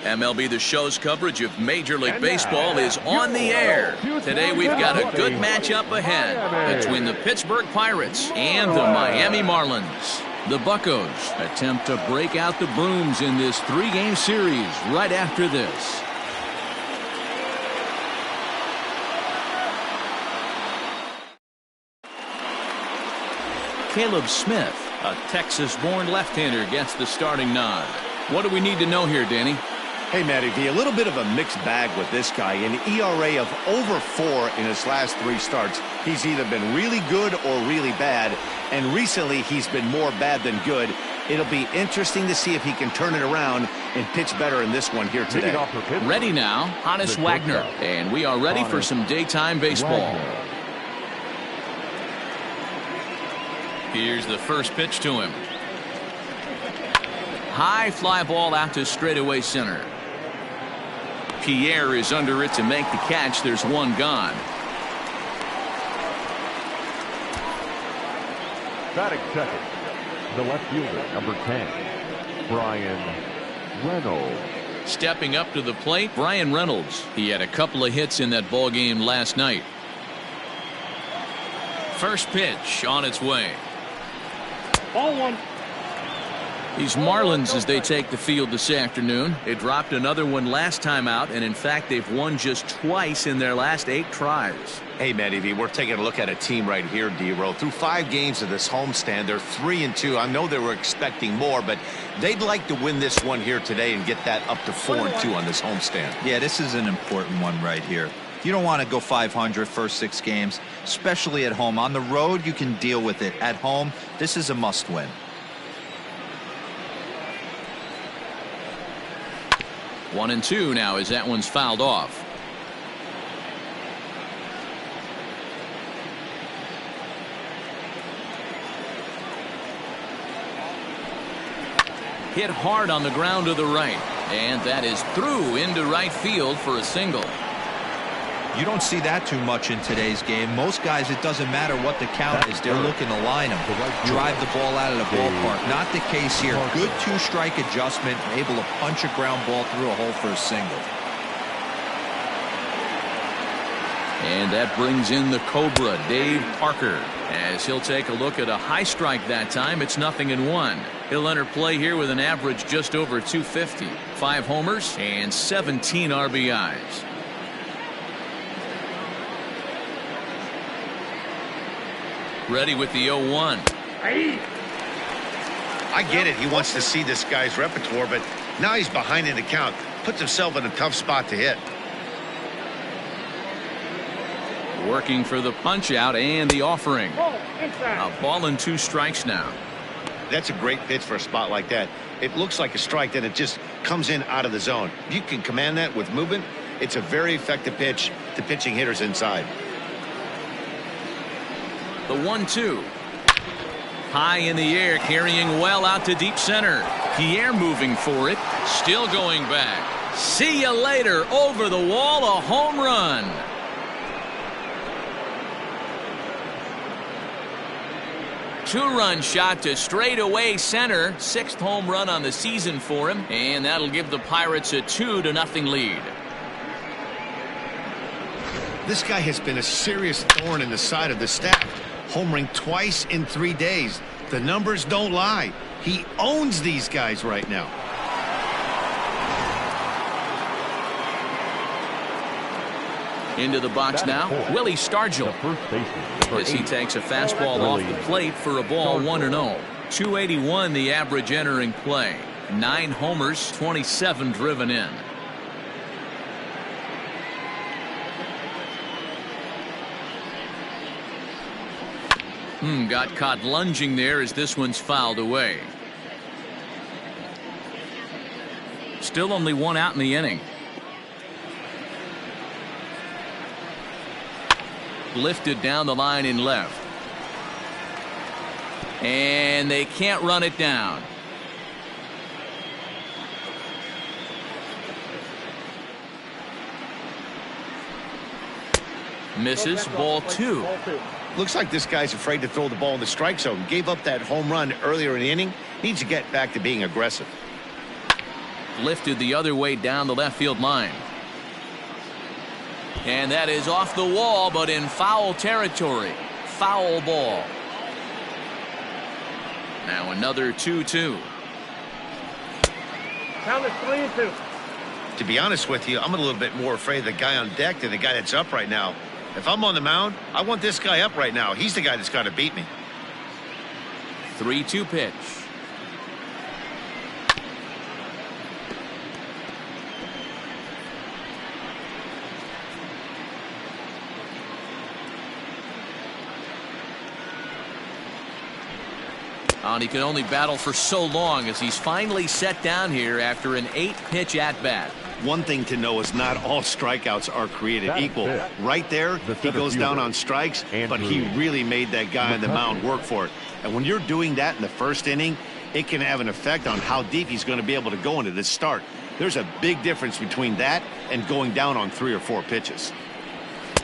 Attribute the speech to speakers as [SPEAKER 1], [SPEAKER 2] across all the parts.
[SPEAKER 1] MLB The Show's coverage of Major League Baseball is on the air. Today we've got a good matchup ahead between the Pittsburgh Pirates and the Miami Marlins. The Buccos attempt to break out the brooms in this 3-game series right after this. Caleb Smith, a Texas-born left-hander, gets the starting nod. What do we need to know here, Danny?
[SPEAKER 2] Hey, Matty V, a little bit of a mixed bag with this guy. An ERA of over 4 in his last 3 starts. He's either been really good or really bad, and recently he's been more bad than good. It'll be interesting to see if he can turn it around and pitch better in this one here today.
[SPEAKER 1] Ready now, Honus Wagner, and we are ready for some daytime baseball. Here's the first pitch to him. High fly ball out to straightaway center. Pierre is under it to make the catch. There's one gone.
[SPEAKER 3] Batting second, the left fielder, number 10, Brian Reynolds.
[SPEAKER 1] Stepping up to the plate, Brian Reynolds. He had a couple of hits in that ball game last night. First pitch on its way.
[SPEAKER 3] Ball 1.
[SPEAKER 1] These Marlins, as they take the field this afternoon, they dropped another one last time out, and in fact they've won just twice in their last 8 tries.
[SPEAKER 2] Hey, Matty V, we're taking a look at a team right here, D-Roll. Through 5 games of this homestand, they're 3-2. I know they were expecting more, but they'd like to win this one here today and get that up to 4-2 on this homestand.
[SPEAKER 4] Yeah, this is an important one right here. You don't want to go 500 first 6 games, especially at home. On the road, you can deal with it. At home, this is a must-win.
[SPEAKER 1] 1-2 now as that one's fouled off. Hit hard on the ground to the right, and that is through into right field for a single.
[SPEAKER 4] You don't see that too much in today's game. Most guys, it doesn't matter what the count is. They're looking to line them, drive the ball out of the ballpark. Not the case here. Good 2-strike adjustment, able to punch a ground ball through a hole for a single.
[SPEAKER 1] And that brings in the Cobra, Dave Parker, as he'll take a look at a high strike that time. It's 0-1. He'll enter play here with an average just over 250, 5 homers and 17 RBIs. Ready with the 0-1.
[SPEAKER 5] I get it. He wants to see this guy's repertoire, but now he's behind in the count. Puts himself in a tough spot to hit.
[SPEAKER 1] Working for the punch out and the offering. A ball and 2 strikes now.
[SPEAKER 5] That's a great pitch for a spot like that. It looks like a strike, then it just comes in out of the zone. If you can command that with movement, it's a very effective pitch to pitching hitters inside.
[SPEAKER 1] The 1-2. High in the air, carrying well out to deep center. Pierre moving for it, still going back. See you later. Over the wall, a home run. Two-run shot to straightaway center. 6th home run on the season for him, and that'll give the Pirates a 2-0 lead.
[SPEAKER 5] This guy has been a serious thorn in the side of the staff. Homering twice in 3 days. The numbers don't lie. He owns these guys right now.
[SPEAKER 1] Into the box now, Willie Stargell, as he takes a fastball off the plate for a ball 1-0. 281 the average entering play. 9 homers, 27 driven in. Got caught lunging there as this one's fouled away. Still only 1 out in the inning. Lifted down the line in left. And they can't run it down. Misses, ball 2.
[SPEAKER 5] Looks like this guy's afraid to throw the ball in the strike zone. Gave up that home run earlier in the inning. Needs to get back to being aggressive.
[SPEAKER 1] lifted the other way down the left field line. And that is off the wall, but in foul territory. Foul ball. Now another 2-2.
[SPEAKER 6] Count is 3-2.
[SPEAKER 5] To be honest with you, I'm a little bit more afraid of the guy on deck than the guy that's up right now. If I'm on the mound, I want this guy up right now. He's the guy that's got to beat me.
[SPEAKER 1] 3-2 pitch. And he can only battle for so long as he's finally set down here after an 8-pitch at-bat.
[SPEAKER 2] One thing to know is not all strikeouts are created equal. Right there, he goes down on strikes, but he really made that guy on the mound work for it. And when you're doing that in the first inning, it can have an effect on how deep he's going to be able to go into this start. There's a big difference between that and going down on 3 or 4 pitches.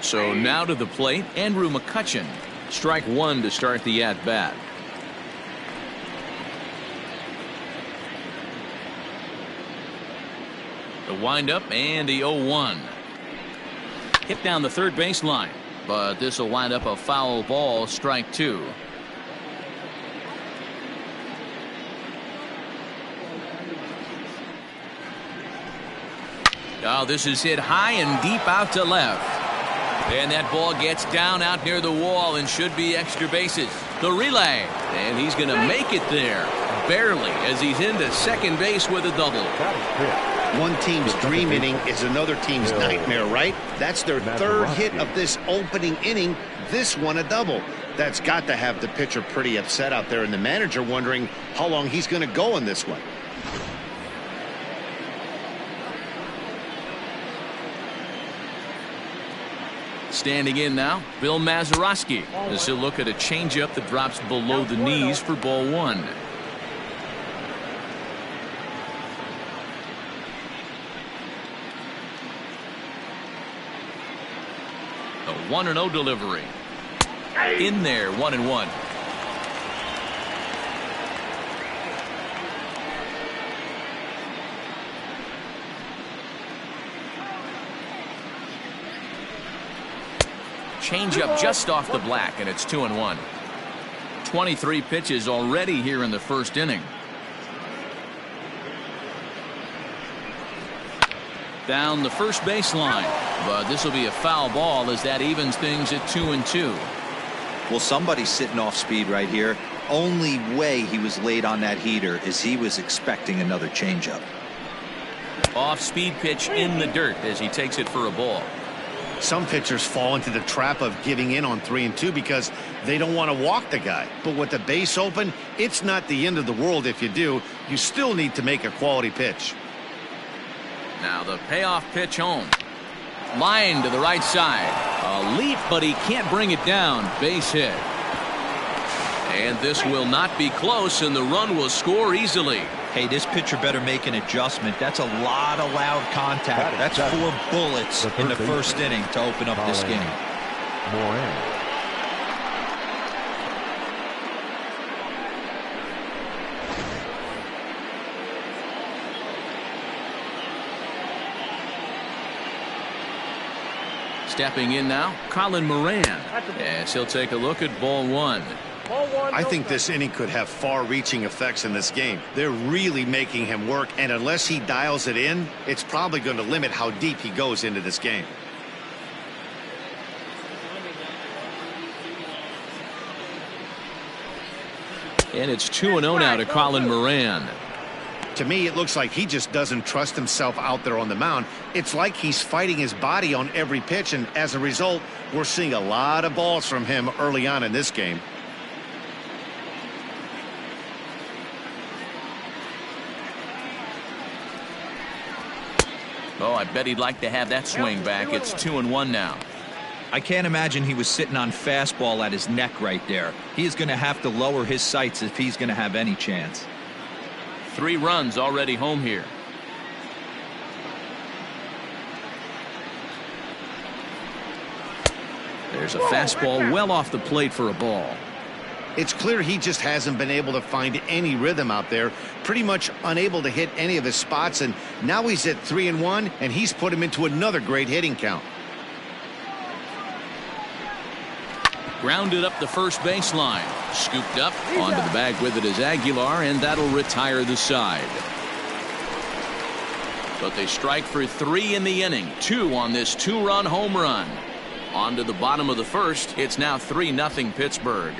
[SPEAKER 1] So now to the plate, Andrew McCutchen. Strike 1 to start the at-bat. The windup and the 0-1. Hit down the third baseline, but this will wind up a foul ball, strike 2. Oh, this is hit high and deep out to left. And that ball gets down out near the wall and should be extra bases. The relay, and he's going to make it there. Barely, as he's into second base with a double.
[SPEAKER 5] One team's dream inning is another team's nightmare, right? That's their third hit of this opening inning. This one a double. That's got to have the pitcher pretty upset out there, and the manager wondering how long he's going to go in this one.
[SPEAKER 1] Standing in now, Bill Mazeroski, as he'll look at a changeup that drops below the knees for ball 1. A 1-0 delivery. In there, 1-1. Changeup just off the black, and it's 2-1. 23 pitches already here in the first inning. Down the first baseline, but this will be a foul ball as that evens things at 2-2.
[SPEAKER 4] Well, somebody's sitting off speed right here. Only way he was late on that heater is he was expecting another changeup.
[SPEAKER 1] Off speed pitch in the dirt as he takes it for a ball.
[SPEAKER 2] Some pitchers fall into the trap of giving in on 3-2 because they don't want to walk the guy. But with the base open, it's not the end of the world if you do. You still need to make a quality pitch.
[SPEAKER 1] Now the payoff pitch home. Line to the right side. A leap, but he can't bring it down. Base hit. And this will not be close, and the run will score easily.
[SPEAKER 4] Hey, this pitcher better make an adjustment. That's a lot of loud contact. That's 4 bullets in the first inning to open up this game.
[SPEAKER 1] Stepping in now, Colin Moran, as he'll take a look at ball 1.
[SPEAKER 2] I think this inning could have far-reaching effects in this game. They're really making him work, and unless he dials it in, it's probably going to limit how deep he goes into this game.
[SPEAKER 1] And it's 2-0 now to Colin Moran.
[SPEAKER 2] To me, it looks like he just doesn't trust himself out there on the mound. It's like he's fighting his body on every pitch, and as a result, we're seeing a lot of balls from him early on in this game.
[SPEAKER 1] Oh, I bet he'd like to have that swing back. It's 2-1 now.
[SPEAKER 4] I can't imagine he was sitting on fastball at his neck right there. He is going to have to lower his sights if he's going to have any chance.
[SPEAKER 1] 3 runs already home here. There's a fastball well off the plate for a ball.
[SPEAKER 5] It's clear he just hasn't been able to find any rhythm out there, pretty much unable to hit any of his spots, and now he's at 3-1, and he's put him into another great hitting count.
[SPEAKER 1] Grounded up the first baseline. Scooped up. Onto the bag with it is Aguilar, and that'll retire the side. But they strike for 3 in the inning. 2 on this 2-run home run. On to the bottom of the first. It's now 3-0 Pittsburgh.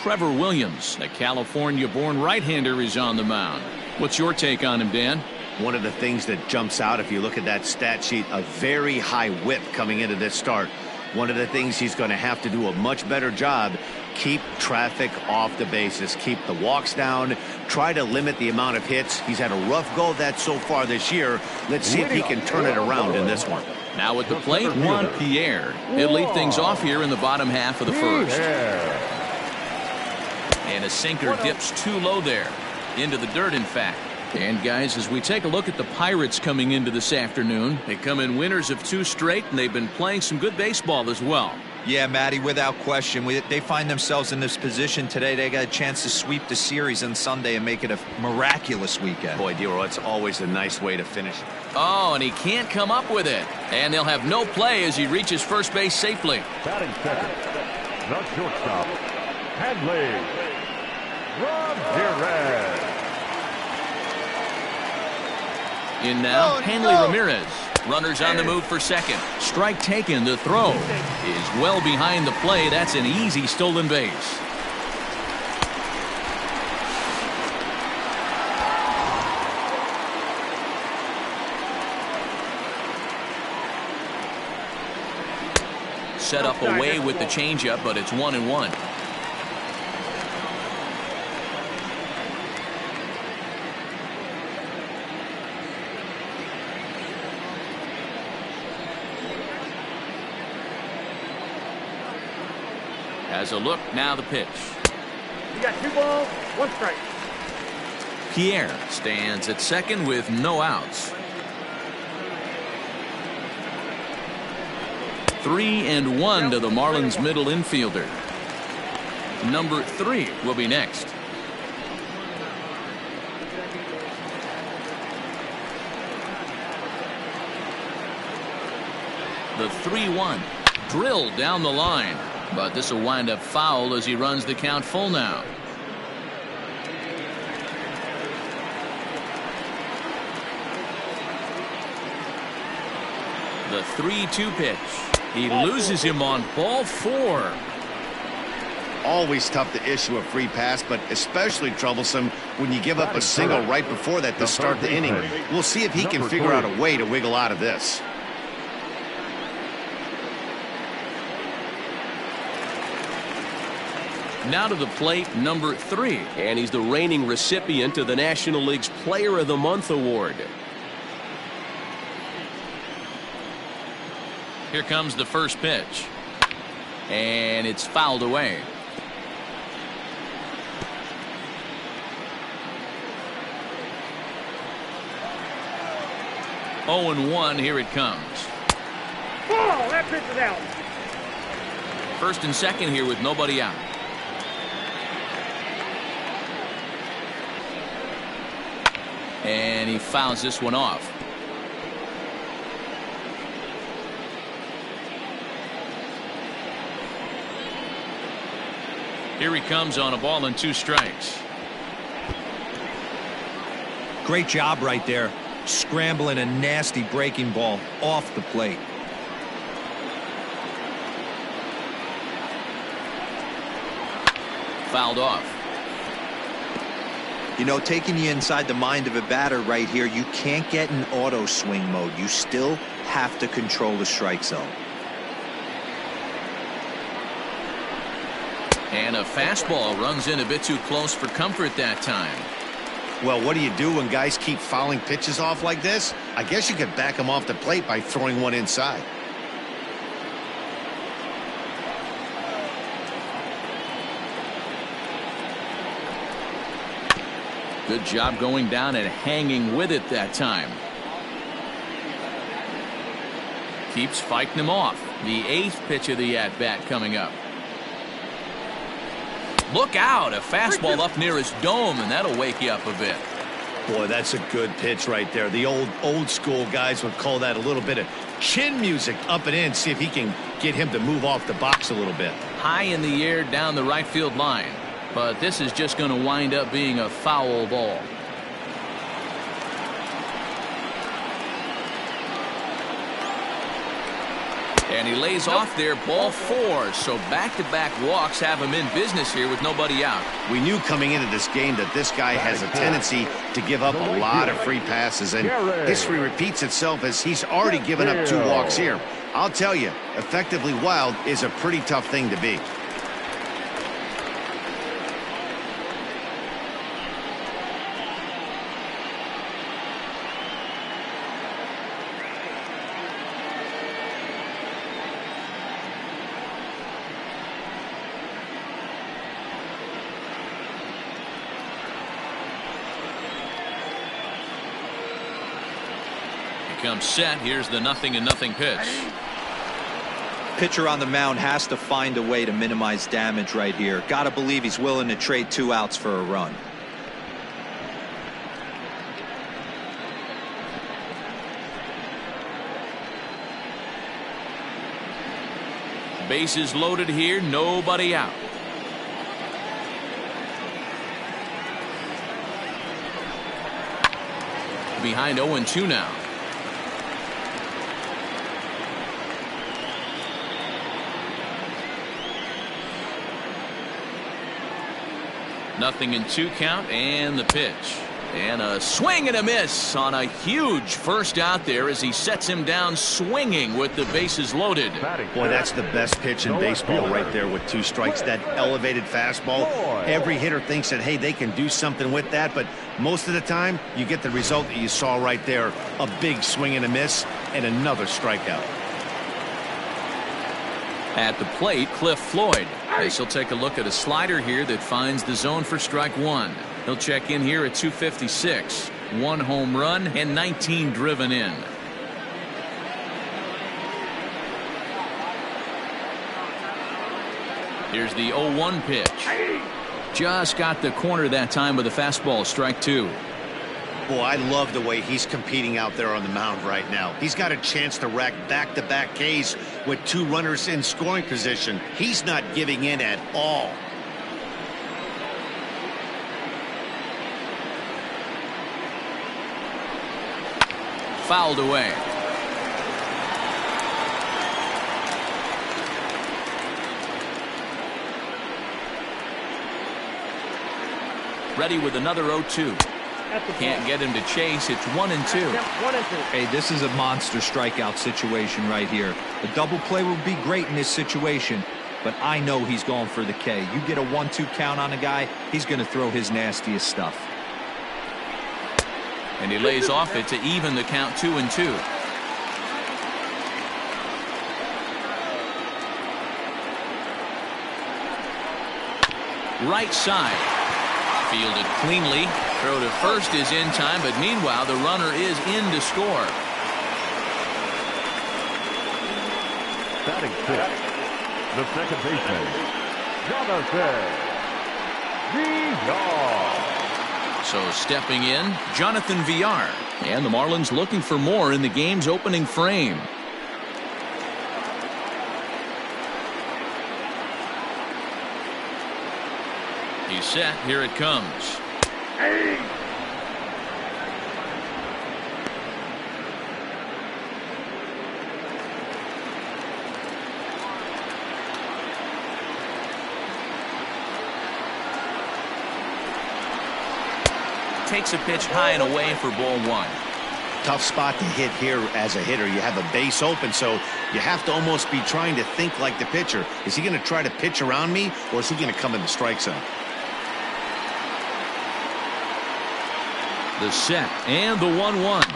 [SPEAKER 1] Trevor Williams, a California-born right-hander, is on the mound. What's your take on him, Dan?
[SPEAKER 2] One of the things that jumps out if you look at that stat sheet, a very high whip coming into this start. One of the things he's going to have to do a much better job, keep traffic off the bases, keep the walks down, try to limit the amount of hits. He's had a rough go of that so far this year. Let's see if he can turn it around in this one.
[SPEAKER 1] Now at the plate, Juan Pierre. He'll lead things off here in the bottom half of the first. And a sinker dips too low there. Into the dirt, in fact. And guys, as we take a look at the Pirates coming into this afternoon, they come in winners of 2 straight, and they've been playing some good baseball as well.
[SPEAKER 4] Yeah, Matty, without question. They find themselves in this position today. They got a chance to sweep the series on Sunday and make it a miraculous weekend.
[SPEAKER 2] Boy, Dero, it's always a nice way to finish.
[SPEAKER 1] Oh, and he can't come up with it. And they'll have no play as he reaches first base safely.
[SPEAKER 3] Batting second, the shortstop, Hanley Ramirez.
[SPEAKER 1] In now, Hanley Ramirez. Runners on the move for second. Strike taken. The throw is well behind the play. That's an easy stolen base. Set up away with the changeup, but it's 1-1. As a look, now the pitch.
[SPEAKER 6] You got 2 balls, 1 strike.
[SPEAKER 1] Pierre stands at second with no outs. 3-1 to the Marlins middle infielder. Number 3 will be next. The 3-1 drilled down the line. But this will wind up foul as he runs the count full now. The 3-2 pitch. He loses him on ball 4.
[SPEAKER 2] Always tough to issue a free pass, but especially troublesome when you give up a single right before that to start the inning. We'll see if he can figure out a way to wiggle out of this.
[SPEAKER 1] Now to the plate, number 3. And he's the reigning recipient of the National League's Player of the Month award. Here comes the first pitch. And it's fouled away. Oh, and 1, here it comes.
[SPEAKER 6] Oh, that pitch is out.
[SPEAKER 1] First and second here with nobody out. And he fouls this one off. Here he comes on a ball and 2 strikes.
[SPEAKER 4] Great job right there. Scrambling a nasty breaking ball off the plate.
[SPEAKER 1] Fouled off.
[SPEAKER 4] You know, taking you inside the mind of a batter right here, you can't get in auto swing mode. You still have to control the strike zone.
[SPEAKER 1] And a fastball runs in a bit too close for comfort that time.
[SPEAKER 2] Well, what do you do when guys keep fouling pitches off like this? I guess you could back them off the plate by throwing one inside.
[SPEAKER 1] Good job going down and hanging with it that time. keeps fighting him off. The 8th pitch of the at-bat coming up. Look out, a fastball up near his dome, and that'll wake you up a bit.
[SPEAKER 2] Boy, that's a good pitch right there. The old school guys would call that a little bit of chin music up and in. See if he can get him to move off the box a little bit.
[SPEAKER 1] High in the air down the right field line. But this is just going to wind up being a foul ball. And he lays off there, ball 4. So back-to-back walks have him in business here with nobody out.
[SPEAKER 2] We knew coming into this game that this guy has a tendency to give up a lot of free passes, and history repeats itself as he's already given up 2 walks here. I'll tell you, effectively wild is a pretty tough thing to be.
[SPEAKER 1] Comes set. Here's the 0-0 pitch.
[SPEAKER 4] Pitcher on the mound has to find a way to minimize damage right here. Got to believe he's willing to trade 2 outs for a run.
[SPEAKER 1] Bases loaded here, nobody out. Behind 0-2 now. Nothing in 2 count, and the pitch. And a swing and a miss on a huge first out there as he sets him down swinging with the bases loaded.
[SPEAKER 2] Boy, that's the best pitch in baseball right there with 2 strikes. That elevated fastball. Every hitter thinks that, hey, they can do something with that, but most of the time you get the result that you saw right there. A big swing and a miss and another strikeout.
[SPEAKER 1] At the plate, Cliff Floyd. As he'll take a look at a slider here that finds the zone for strike 1. He'll check in here at 256. 1 home run and 19 driven in. Here's the 0-1 pitch. Just got the corner that time with a fastball, strike 2.
[SPEAKER 2] Boy, I love the way he's competing out there on the mound right now. He's got a chance to rack back-to-back Ks with 2 runners in scoring position. He's not giving in at all.
[SPEAKER 1] Fouled away. Ready with another 0-2. Can't get him to chase. It's 1-2.
[SPEAKER 4] Hey, this is a monster strikeout situation right here. A double play would be great in this situation, but I know he's going for the K. You get a 1-2 count on a guy, he's going to throw his nastiest stuff.
[SPEAKER 1] And he lays off it to even the count 2-2. Right side. Fielded cleanly. Throw to first is in time, but meanwhile the runner is in to score.
[SPEAKER 3] Batting 6th, the second baseman, Jonathan Villar.
[SPEAKER 1] So stepping in, Jonathan Villar. And the Marlins looking for more in the game's opening frame. He's set. Here it comes. Takes a pitch high and away for ball 1.
[SPEAKER 2] Tough spot to hit here as a hitter. You have a base open, so you have to almost be trying to think like the pitcher. Is he going to try to pitch around me, or is he going to come in the strike zone?
[SPEAKER 1] The set and the 1-1.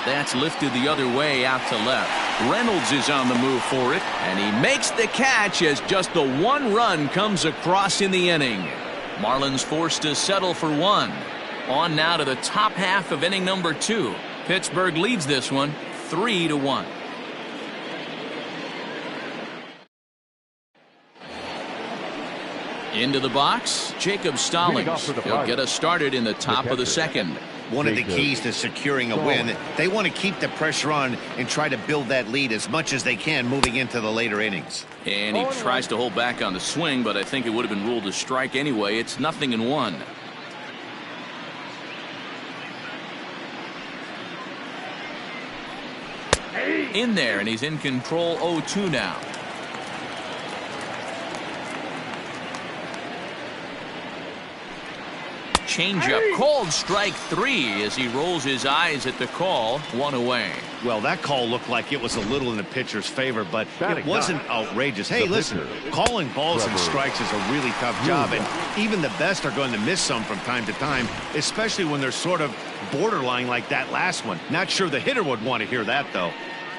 [SPEAKER 1] That's lifted the other way out to left. Reynolds is on the move for it, and he makes the catch as just the 1 run comes across in the inning. Marlins forced to settle for 1. On now to the top half of inning number 2. Pittsburgh leads this one 3-1. Into the box, Jacob Stallings. He'll get us started in the top of the second.
[SPEAKER 5] One of the keys to securing a win, they want to keep the pressure on and try to build that lead as much as they can moving into the later innings.
[SPEAKER 1] And he tries to hold back on the swing, but I think it would have been ruled a strike anyway. It's 0-1. In there, and he's in control. 0-2 now. Changeup called strike 3 as he rolls his eyes at the call. 1 away.
[SPEAKER 5] Well, that call looked like it was a little in the pitcher's favor, but it wasn't outrageous. Hey, listen, calling balls and strikes is a really tough job, and even the best are going to miss some from time to time, especially when they're sort of borderline like that last one. Not sure the hitter would want to hear that, though.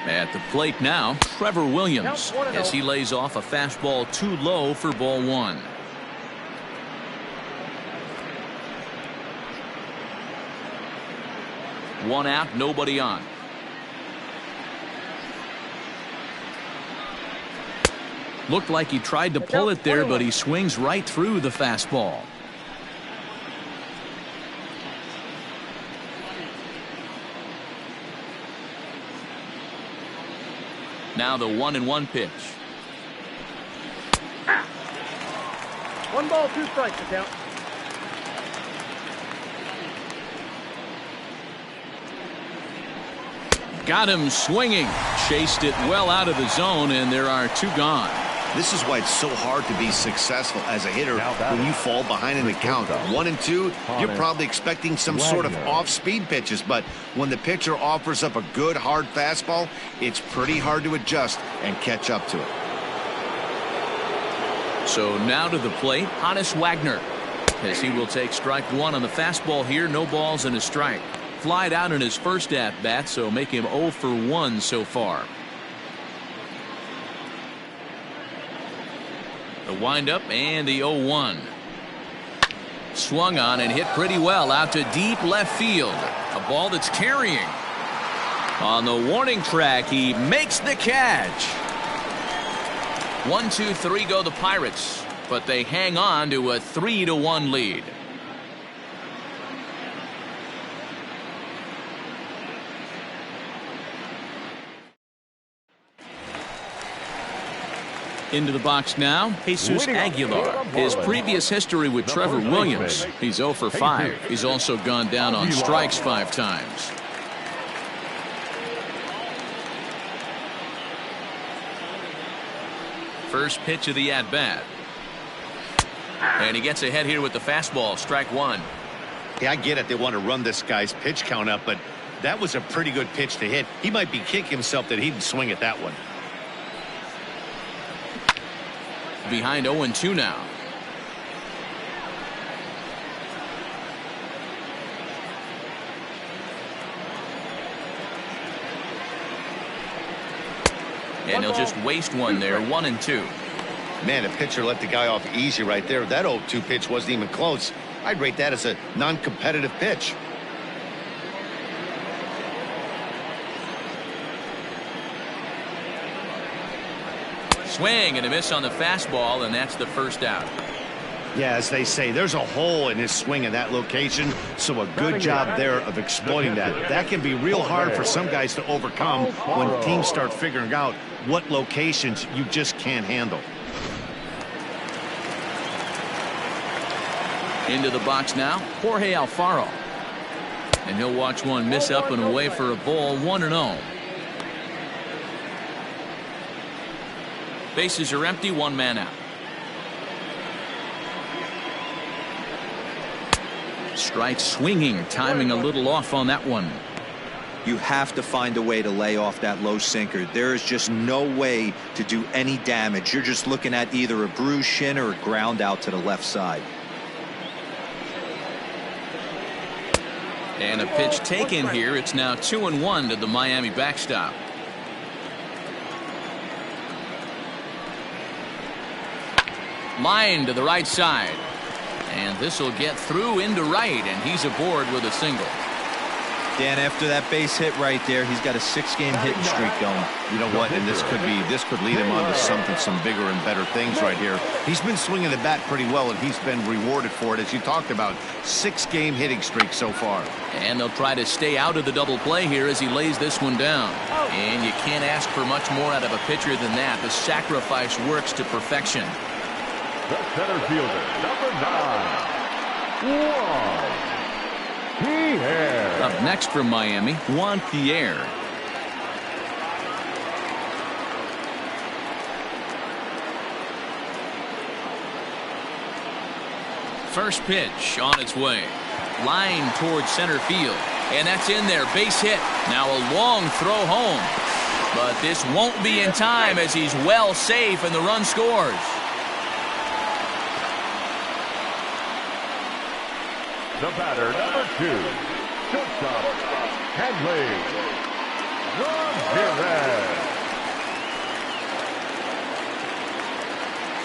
[SPEAKER 1] At the plate now, Trevor Williams, as he lays off a fastball too low for ball 1. One out, nobody on. Looked like he tried to pull it there, but he swings right through the fastball. Now the 1-1 pitch.
[SPEAKER 6] 1 ball, 2 strikes, the count.
[SPEAKER 1] Got him swinging. Chased it well out of the zone, and there are 2 gone.
[SPEAKER 5] This is why it's so hard to be successful as a hitter when you fall behind in the count. 1 and 2, you're probably expecting some sort of off-speed pitches, but when the pitcher offers up a good, hard fastball, it's pretty hard to adjust and catch up to it.
[SPEAKER 1] So now to the plate, Hannes Wagner, as he will take strike 1 on the fastball here. No balls and a strike. Flied out in his first at-bat, so make him 0 for 1 so far. The windup and the 0-1. Swung on and hit pretty well out to deep left field. A ball that's carrying. On the warning track, he makes the catch. 1, 2, 3 go the Pirates, but they hang on to a 3-1 lead. Into the box now, Jesus Aguilar. His previous history with Trevor Williams, he's 0 for 5. He's also gone down on strikes 5 times. First pitch of the at-bat. And he gets ahead here with the fastball, strike 1.
[SPEAKER 5] Yeah, I get it. They want to run this guy's pitch count up, but that was a pretty good pitch to hit. He might be kicking himself that he didn't swing at that one.
[SPEAKER 1] Behind 0-2 now. And he'll just waste one there. 1-2.
[SPEAKER 5] Man, the pitcher let the guy off easy right there. That 0-2 pitch wasn't even close. I'd rate that as a non-competitive pitch.
[SPEAKER 1] Swing and a miss on the fastball, and that's the first out.
[SPEAKER 5] Yeah, as they say, there's a hole in his swing in that location, so a good job there of exploiting that. That can be real hard for some guys to overcome when teams start figuring out what locations you just can't handle.
[SPEAKER 1] Into the box now, Jorge Alfaro. And he'll watch one miss up and away for a ball. 1-0. Bases are empty, 1 man out. Strike swinging, timing a little off on that one.
[SPEAKER 4] You have to find a way to lay off that low sinker. There is just no way to do any damage. You're just looking at either a bruised shin or a ground out to the left side.
[SPEAKER 1] And a pitch taken here. It's now 2-1 to the Miami backstop. Line to the right side. And this will get through into right, and he's aboard with a single.
[SPEAKER 4] Dan, after that base hit right there, he's got a 6-game hitting streak going.
[SPEAKER 2] You know what? And this could lead him on to some bigger and better things right here. He's been swinging the bat pretty well, and he's been rewarded for it, as you talked about. 6-game hitting streak so far.
[SPEAKER 1] And they'll try to stay out of the double play here as he lays this one down. And you can't ask for much more out of a pitcher than that. The sacrifice works to perfection.
[SPEAKER 3] The center fielder, number 9, Juan Pierre.
[SPEAKER 1] Up next from Miami, Juan Pierre. First pitch on its way. Line towards center field. And that's in there. Base hit. Now a long throw home. But this won't be in time as he's well safe and the run scores.
[SPEAKER 3] The batter, number 2, shortstop, Hanley Ramirez.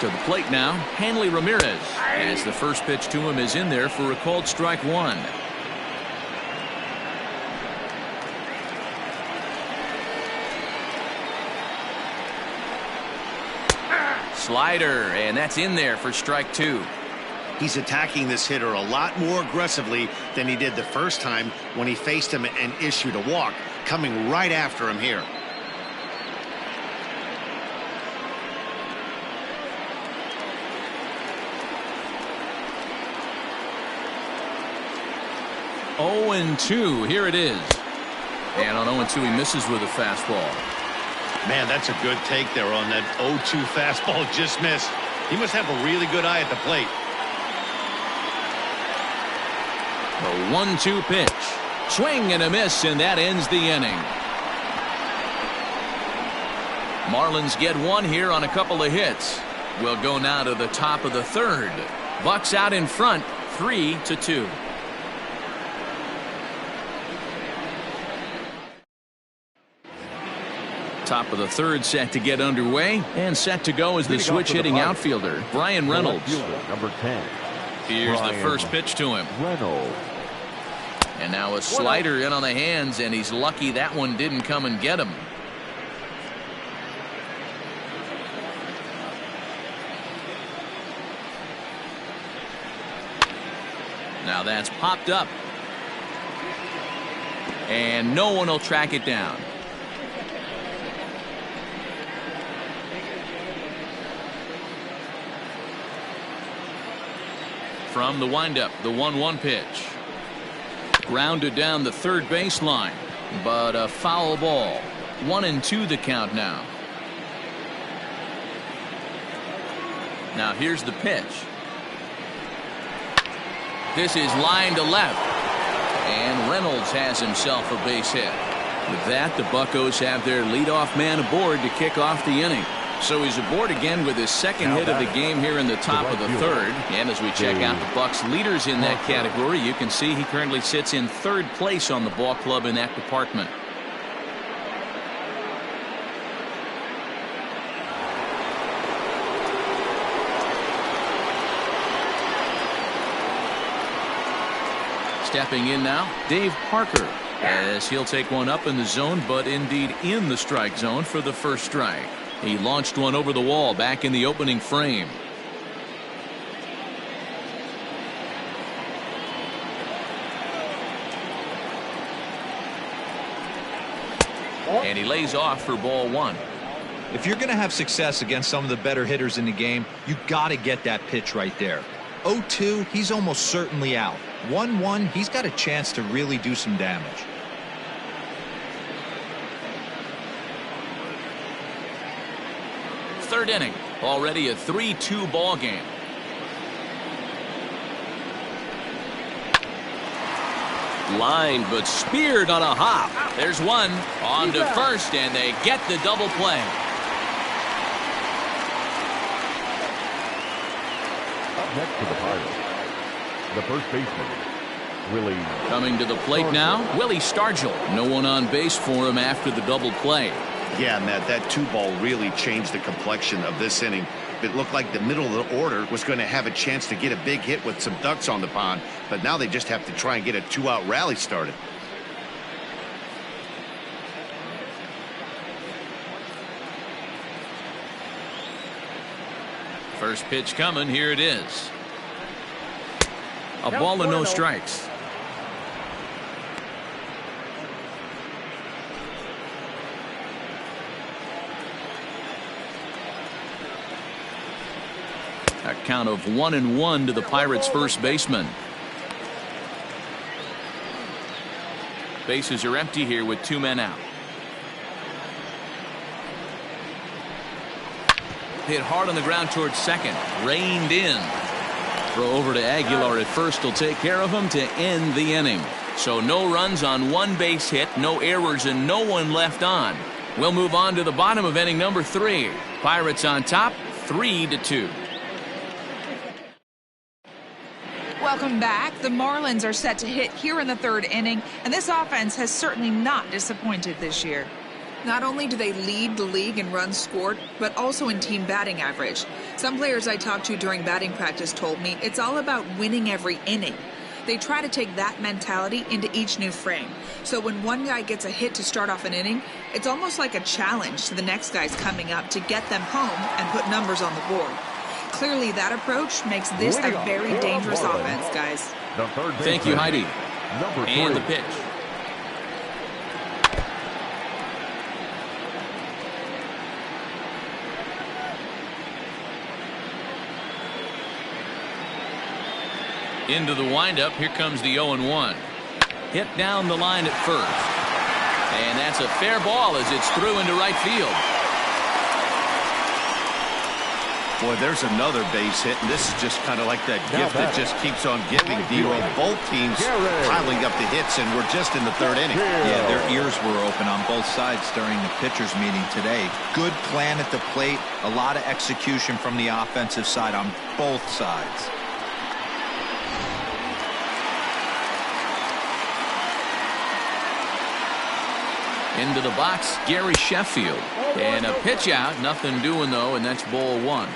[SPEAKER 1] To the plate now, Hanley Ramirez, as the first pitch to him is in there for a called strike 1. Slider, and that's in there for strike 2.
[SPEAKER 5] He's attacking this hitter a lot more aggressively than he did the first time when he faced him and issued a walk, coming right after him here.
[SPEAKER 1] Oh, 0-2. Here it is. And on 0-2, he misses with a fastball.
[SPEAKER 5] Man, that's a good take there on that 0-2 fastball. Just missed. He must have a really good eye at the plate.
[SPEAKER 1] The 1-2 pitch. Swing and a miss, and that ends the inning. Marlins get one here on a couple of hits. We'll go now to the top of the third. Bucks out in front, 3-2. Top of the third set to get underway, and set to go is the switch hitting outfielder, Brian Reynolds.
[SPEAKER 3] Number 10.
[SPEAKER 1] Here's the first pitch to him.
[SPEAKER 3] Reynolds.
[SPEAKER 1] And now a slider in on the hands, and he's lucky that one didn't come and get him. Now that's popped up. And no one will track it down. From the windup, the 1-1 pitch. Grounded down the third baseline, but a foul ball. 1-2 the count now. Now here's the pitch. This is line to left. And Reynolds has himself a base hit. With that, the Buccos have their leadoff man aboard to kick off the inning. So he's aboard again with his second hit of the game here in the top of the third. And as we check out the Bucks leaders in that category, you can see he currently sits in third place on the ball club in that department. Stepping in now, Dave Parker, as he'll take one up in the zone, but indeed in the strike zone for the first strike. He launched one over the wall back in the opening frame. And he lays off for ball 1.
[SPEAKER 4] If you're going to have success against some of the better hitters in the game, you got to get that pitch right there. 0-2, he's almost certainly out. 1-1, he's got a chance to really do some damage.
[SPEAKER 1] Third inning, already a 3-2 ball game. Line, but speared on a hop. There's one on to first, and they get the double play.
[SPEAKER 3] Up next to the Pirates, the first baseman, Willie.
[SPEAKER 1] Coming to the plate now, Willie Stargell. No one on base for him after the double play.
[SPEAKER 5] Yeah, Matt, that 2-ball really changed the complexion of this inning. It looked like the middle of the order was going to have a chance to get a big hit with some ducks on the pond, but now they just have to try and get a 2-out rally started.
[SPEAKER 1] First pitch coming. Here it is. A ball and no strikes. A count of 1-1 to the Pirates' first baseman. Bases are empty here with 2 men out. Hit hard on the ground towards second. Reined in. Throw over to Aguilar at first will take care of him to end the inning. So no runs on 1 base hit, no errors, and no one left on. We'll move on to the bottom of inning number 3. Pirates on top, 3-2.
[SPEAKER 7] Welcome back. The Marlins are set to hit here in the 3rd inning, and this offense has certainly not disappointed this year. Not only do they lead the league in runs scored, but also in team batting average. Some players I talked to during batting practice told me it's all about winning every inning. They try to take that mentality into each new frame. So when one guy gets a hit to start off an inning, it's almost like a challenge to the next guys coming up to get them home and put numbers on the board. Clearly, that approach makes this a very dangerous offense, guys.
[SPEAKER 1] Thank you, Heidi. And the pitch. Into the windup. Here comes the 0-1. Hit down the line at first. And that's a fair ball as it's through into right field.
[SPEAKER 2] Boy, there's another base hit, and this is just kind of like that gift that just keeps on giving. D-Roll, both teams piling up the hits, and we're just in the 3rd inning.
[SPEAKER 4] Yeah, their ears were open on both sides during the pitchers meeting today. Good plan at the plate, a lot of execution from the offensive side on both sides.
[SPEAKER 1] Into the box, Gary Sheffield. And a pitch out. Nothing doing, though, and that's ball 1.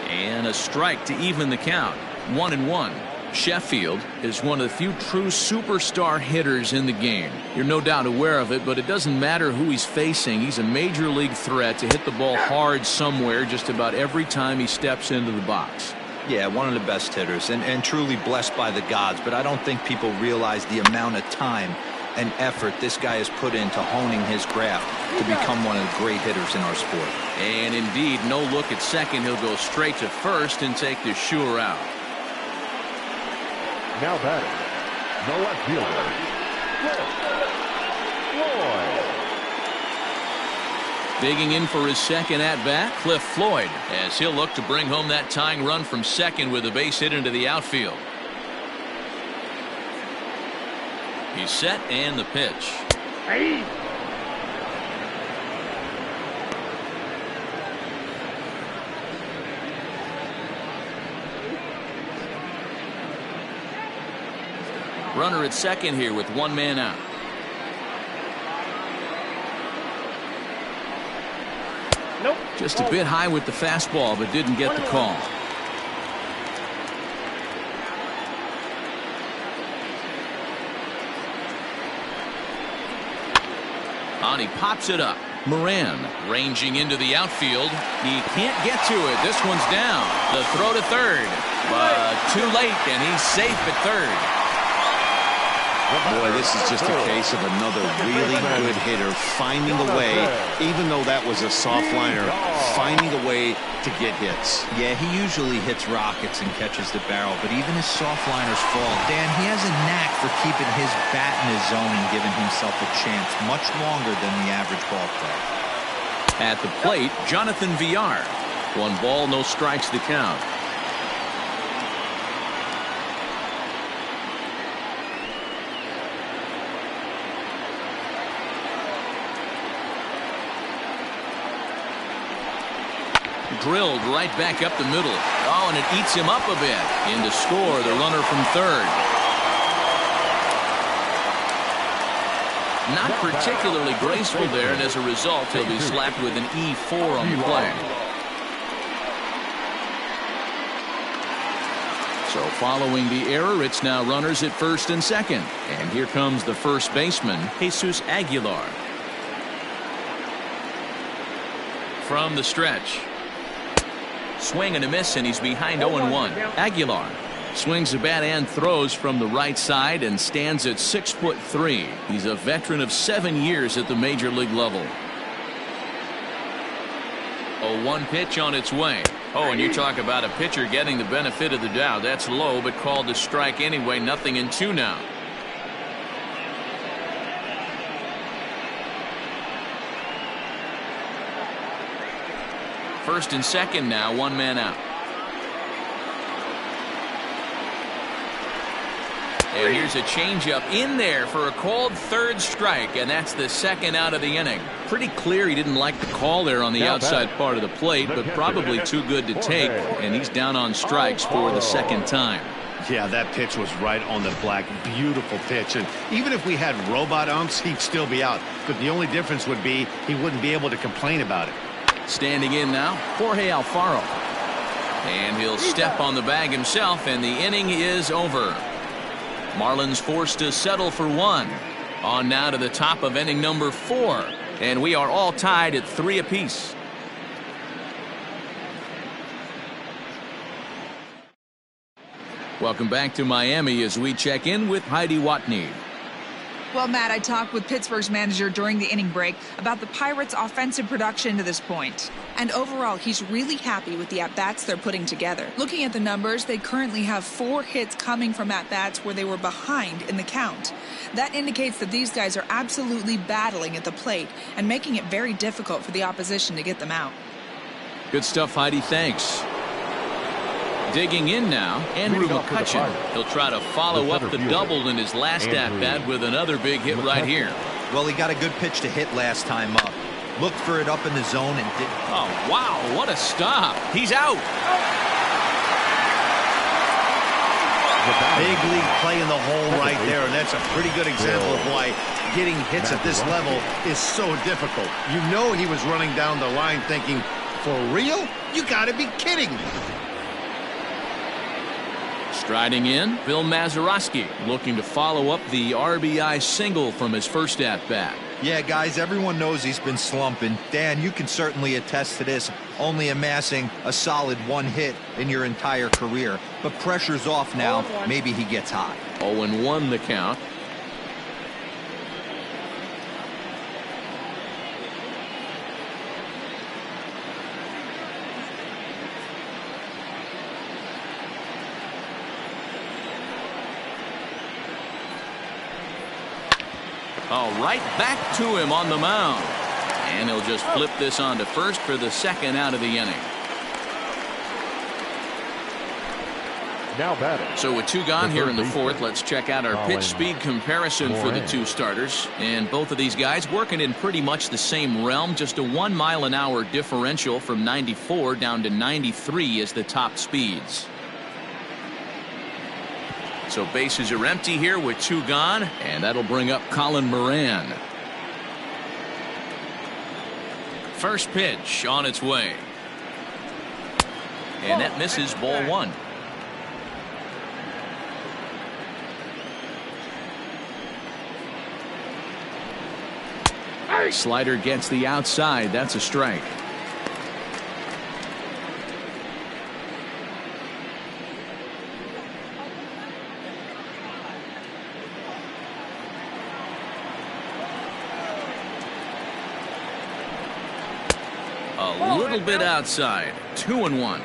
[SPEAKER 1] And a strike to even the count. 1-1. Sheffield is one of the few true superstar hitters in the game. You're no doubt aware of it, but it doesn't matter who he's facing. He's a major league threat to hit the ball hard somewhere just about every time he steps into the box.
[SPEAKER 4] Yeah, one of the best hitters and truly blessed by the gods, but I don't think people realize the amount of time and effort this guy has put into honing his craft to become one of the great hitters in our sport.
[SPEAKER 1] And indeed, no look at second. He'll go straight to first and take the sure out.
[SPEAKER 3] Now batting, the left fielder, Cliff Floyd.
[SPEAKER 1] Digging in for his second at-bat, Cliff Floyd, as he'll look to bring home that tying run from second with a base hit into the outfield. He's set, and the pitch.
[SPEAKER 6] Hey.
[SPEAKER 1] Runner at second here with 1 man out.
[SPEAKER 6] Nope.
[SPEAKER 1] Just a bit high with the fastball, but didn't get the call. On he pops it up. Moran ranging into the outfield. He can't get to it. This one's down. The throw to third, but too late, and he's safe at third.
[SPEAKER 2] Boy, this is just a case of another really good hitter finding a way, even though that was a soft liner, finding a way to get hits.
[SPEAKER 4] Yeah, he usually hits rockets and catches the barrel, but even his soft liners fall. Dan, he has a knack for keeping his bat in his zone and giving himself a chance much longer than the average ball player.
[SPEAKER 1] At the plate, Jonathan Villar. 1 ball, no strikes to count. Drilled right back up the middle. Oh, and it eats him up a bit. In to score, the runner from third. Not particularly graceful there, and as a result, he'll be slapped with an E4 on the play. So following the error, it's now runners at first and second. And here comes the first baseman, Jesus Aguilar. From the stretch. Swing and a miss, and he's behind 0-1. Aguilar swings the bat and throws from the right side and stands at 6'3". He's a veteran of 7 years at the major league level. 0-1 pitch on its way. Oh, and you talk about a pitcher getting the benefit of the doubt. That's low, but called a strike anyway. 0-2 now. First and second now, 1 man out. And here's a changeup in there for a called third strike, and that's the second out of the inning. Pretty clear he didn't like the call there on the outside part of the plate, but probably too good to take, and he's down on strikes for the second time.
[SPEAKER 2] Yeah, that pitch was right on the black. Beautiful pitch. And even if we had robot umps, he'd still be out. But the only difference would be he wouldn't be able to complain about it.
[SPEAKER 1] Standing in now, Jorge Alfaro. And he'll step on the bag himself, and the inning is over. Marlins forced to settle for 1. On now to the top of inning number 4. And we are all tied at 3 apiece. Welcome back to Miami as we check in with Heidi Watney.
[SPEAKER 7] Well, Matt, I talked with Pittsburgh's manager during the inning break about the Pirates' offensive production to this point. And overall, he's really happy with the at-bats they're putting together. Looking at the numbers, they currently have 4 hits coming from at-bats where they were behind in the count. That indicates that these guys are absolutely battling at the plate and making it very difficult for the opposition to get them out.
[SPEAKER 1] Good stuff, Heidi. Thanks. Digging in now, Andrew McCutchen. He'll try to follow up the double in his last at-bat with another big hit right here.
[SPEAKER 4] Well, he got a good pitch to hit last time up. Looked for it up in the zone and did.
[SPEAKER 1] Oh, wow, what a stop. He's out.
[SPEAKER 2] Big league play in the hole right there, and that's a pretty good example of why getting hits at this level is so difficult. You know he was running down the line thinking, for real? You gotta be kidding me.
[SPEAKER 1] Striding in, Bill Mazeroski looking to follow up the RBI single from his first at-bat.
[SPEAKER 4] Yeah, guys, everyone knows he's been slumping. Dan, you can certainly attest to this, only amassing a solid 1 hit in your entire career. But pressure's off now. Maybe he gets hot.
[SPEAKER 1] 0-1 the count. Oh, right back to him on the mound. And he'll just flip this on to first for the second out of the inning.
[SPEAKER 3] Now batting.
[SPEAKER 1] So with 2 gone here in the 4th, let's check out our pitch speed comparison for the 2 starters. And both of these guys working in pretty much the same realm. Just a 1 mile an hour differential from 94 down to 93 as the top speeds. So bases are empty here with 2 gone, and that'll bring up Colin Moran. First pitch on its way. And that misses, ball 1. Slider gets the outside. That's a strike. A little bit outside. 2-1.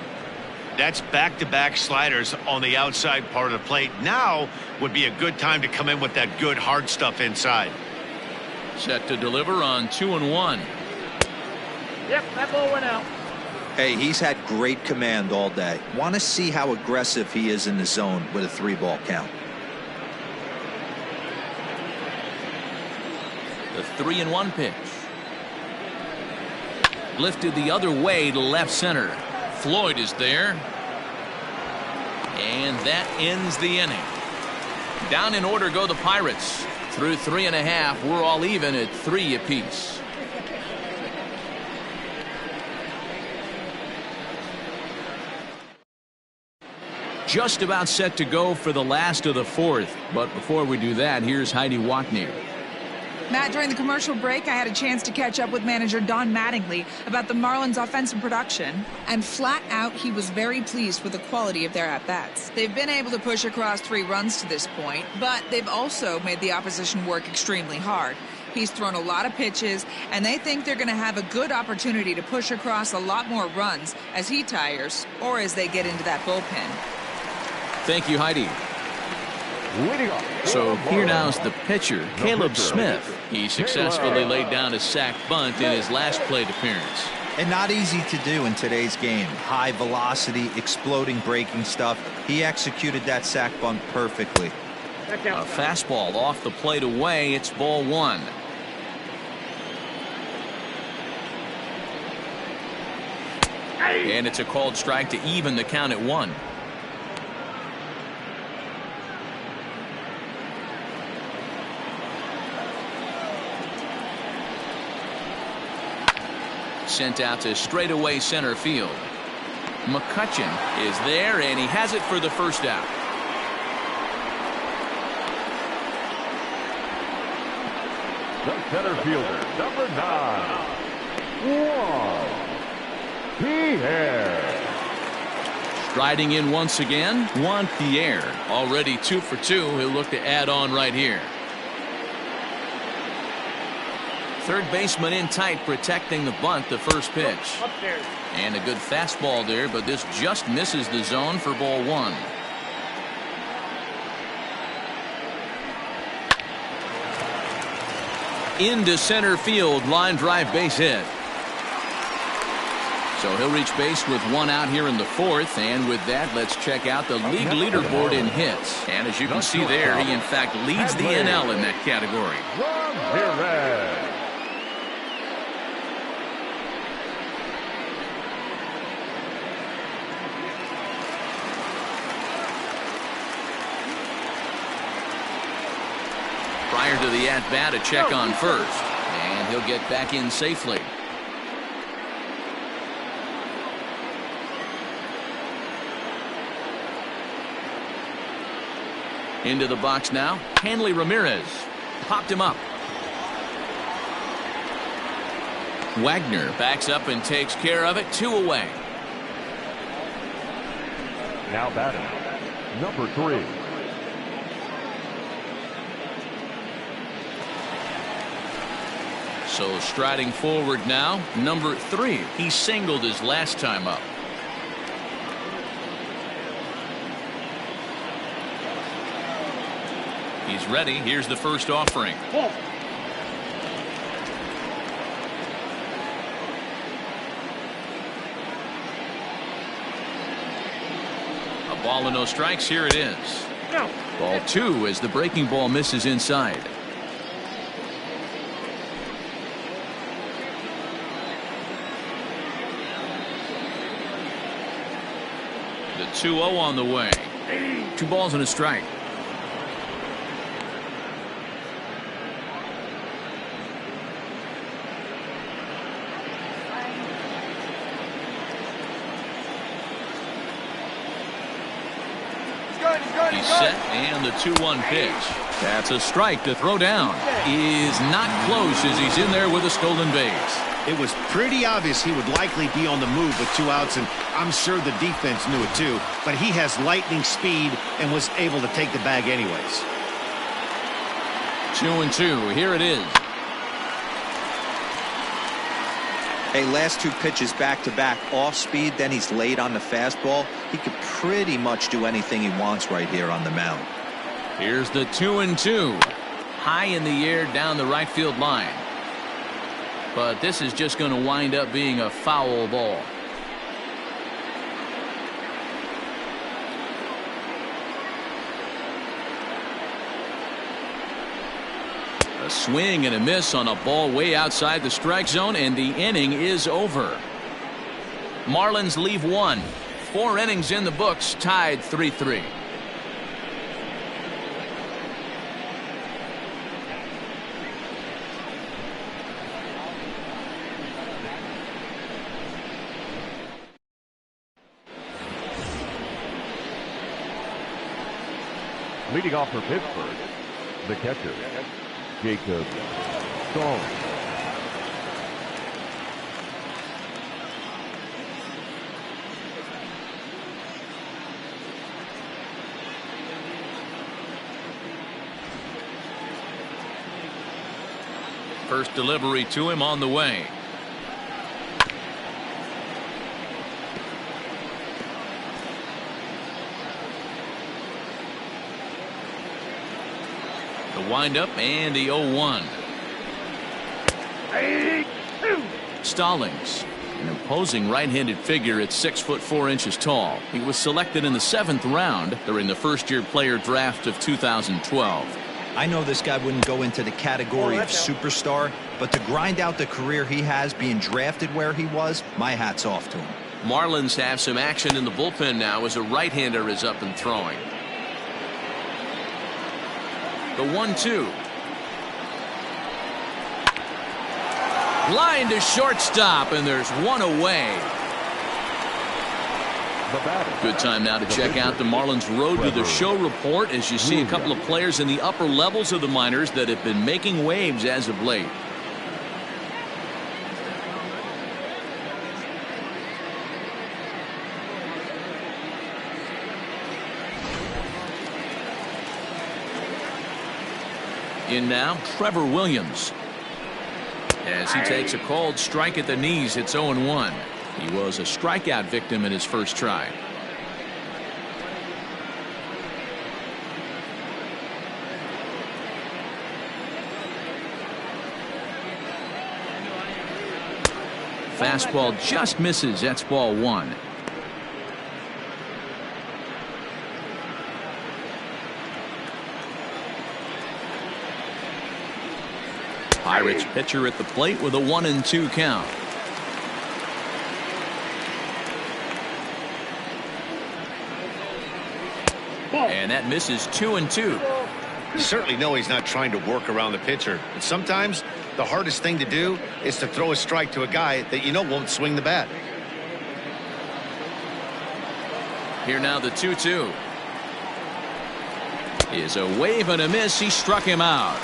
[SPEAKER 2] That's back-to-back sliders on the outside part of the plate. Now would be a good time to come in with that good hard stuff inside.
[SPEAKER 1] Set to deliver on 2-1.
[SPEAKER 6] Yep, that ball went out.
[SPEAKER 4] Hey, he's had great command all day. Want to see how aggressive he is in the zone with a 3-ball count.
[SPEAKER 1] The 3-1 pitch. Lifted the other way to left center. Floyd is there. And that ends the inning. Down in order go the Pirates. Through 3.5, we're all even at 3 apiece. just about set to go for the last of the fourth. But before we do that, here's Heidi Wachner.
[SPEAKER 7] Matt, during the commercial break, I had a chance to catch up with manager Don Mattingly about the Marlins' offensive production, and flat out, he was very pleased with the quality of their at-bats. They've been able to push across 3 runs to this point, but they've also made the opposition work extremely hard. He's thrown a lot of pitches, and they think they're going to have a good opportunity to push across a lot more runs as he tires or as they get into that bullpen.
[SPEAKER 1] Thank you, Heidi. So here now's the pitcher, Caleb Smith. He successfully laid down a sac bunt in his last plate appearance.
[SPEAKER 4] And not easy to do in today's game. High velocity, exploding breaking stuff. He executed that sac bunt perfectly.
[SPEAKER 1] A fastball off the plate away. It's ball 1. And it's a called strike to even the count at 1. Sent out to straightaway center field. McCutchen is there, and he has it for the first out.
[SPEAKER 3] The center fielder, number 9, Pierre.
[SPEAKER 1] Striding in once again, Juan Pierre. Already 2 for 2. He'll look to add on right here. Third baseman in tight, protecting the bunt, the first pitch. And a good fastball there, but this just misses the zone for ball 1. Into center field, line drive base hit. So he'll reach base with 1 out here in the 4th, and with that, let's check out the league leaderboard in hits. And as you can see there, he in fact leads the NL in that category. Prior to the at-bat, a check on first, and he'll get back in safely. Into the box now, Hanley Ramirez popped him up. Wagner backs up and takes care of it. 2 away.
[SPEAKER 3] Now batting, number 3.
[SPEAKER 1] So striding forward now, number 3. He singled his last time up. He's ready. Here's the first offering. A ball and no strikes. Here it is. Ball 2 as the breaking ball misses inside. The 2-0 on the way. 2 balls and a strike. He's set, and the 2-1 pitch. That's a strike to throw down. Is not close as he's in there with a stolen base.
[SPEAKER 2] It was pretty obvious he would likely be on the move with 2 outs, and I'm sure the defense knew it too. But he has lightning speed and was able to take the bag anyways.
[SPEAKER 1] 2-2. Here it is.
[SPEAKER 4] Hey, last 2 pitches back-to-back off speed, then he's late on the fastball. He could pretty much do anything he wants right here on the mound.
[SPEAKER 1] Here's the 2-2. High in the air down the right field line. But this is just going to wind up being a foul ball. A swing and a miss on a ball way outside the strike zone, and the inning is over. Marlins leave 1. 4 innings in the books, tied 3-3.
[SPEAKER 3] Leading off for Pittsburgh, the catcher, Jacob Stone.
[SPEAKER 1] First delivery to him on the way. The windup and the 0-1. Stallings, an imposing right-handed figure at 6'4" tall. He was selected in the 7th round during the first-year player draft of 2012.
[SPEAKER 4] I know this guy wouldn't go into the category of superstar, but to grind out the career he has being drafted where he was, my hat's off to him.
[SPEAKER 1] Marlins have some action in the bullpen now as a right-hander is up and throwing. The 1-2. Line to shortstop, and there's one away. Good time now to check out the Marlins Road to the Show report as you see a couple of players in the upper levels of the minors that have been making waves as of late. In now, Trevor Williams. As he takes a called strike at the knees, it's 0-1. He was a strikeout victim in his first try. Fastball just misses. That's ball 1. Pirates pitcher at the plate with a 1-2 count. And that misses 2-2.
[SPEAKER 5] You certainly know he's not trying to work around the pitcher. But sometimes the hardest thing to do is to throw a strike to a guy that you know won't swing the bat.
[SPEAKER 1] Here now the 2-2. Is a wave and a miss. He struck him out.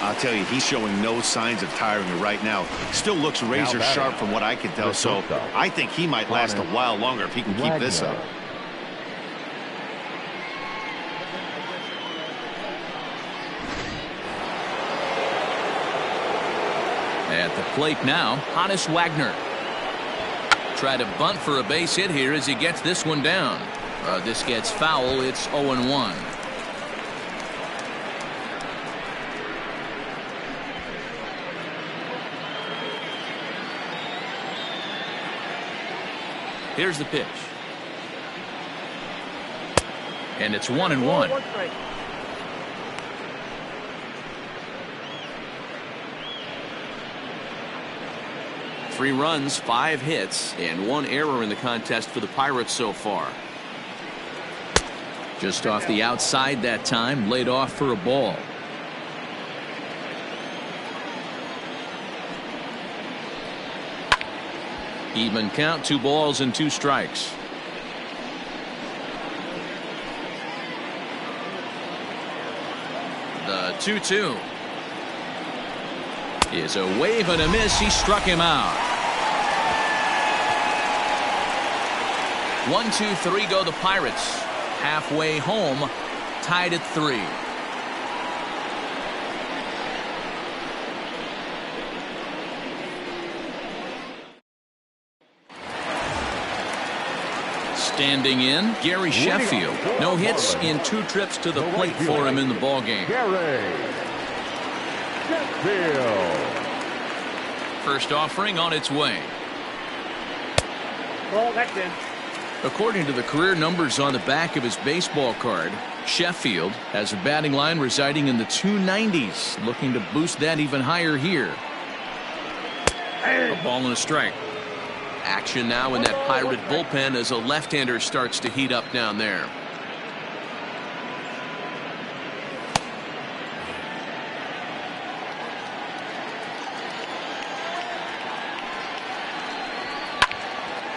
[SPEAKER 2] I'll tell you, he's showing no signs of tiring right now. Still looks razor sharp from what I can tell. So I think he might last a while longer if he can keep this up.
[SPEAKER 1] At the plate now, Honus Wagner. Try to bunt for a base hit here as he gets this one down. This gets foul. It's 0-1. Here's the pitch. And it's 1-1. 3 runs, 5 hits, and 1 error in the contest for the Pirates so far. Just off the outside that time, laid off for a ball. Even count, 2 balls and 2 strikes. The 2-2 is a wave and a miss. He struck him out. 1, 2, 3 go the Pirates. Halfway home, tied at 3. Standing in, Gary Sheffield. No hits in 2 trips to the plate for him in the ballgame. First offering on its way.
[SPEAKER 6] Ball, that's in.
[SPEAKER 1] According to the career numbers on the back of his baseball card, Sheffield has a batting line residing in the 290s, looking to boost that even higher here. A ball and a strike. Action now in that Pirate bullpen as a left-hander starts to heat up down there.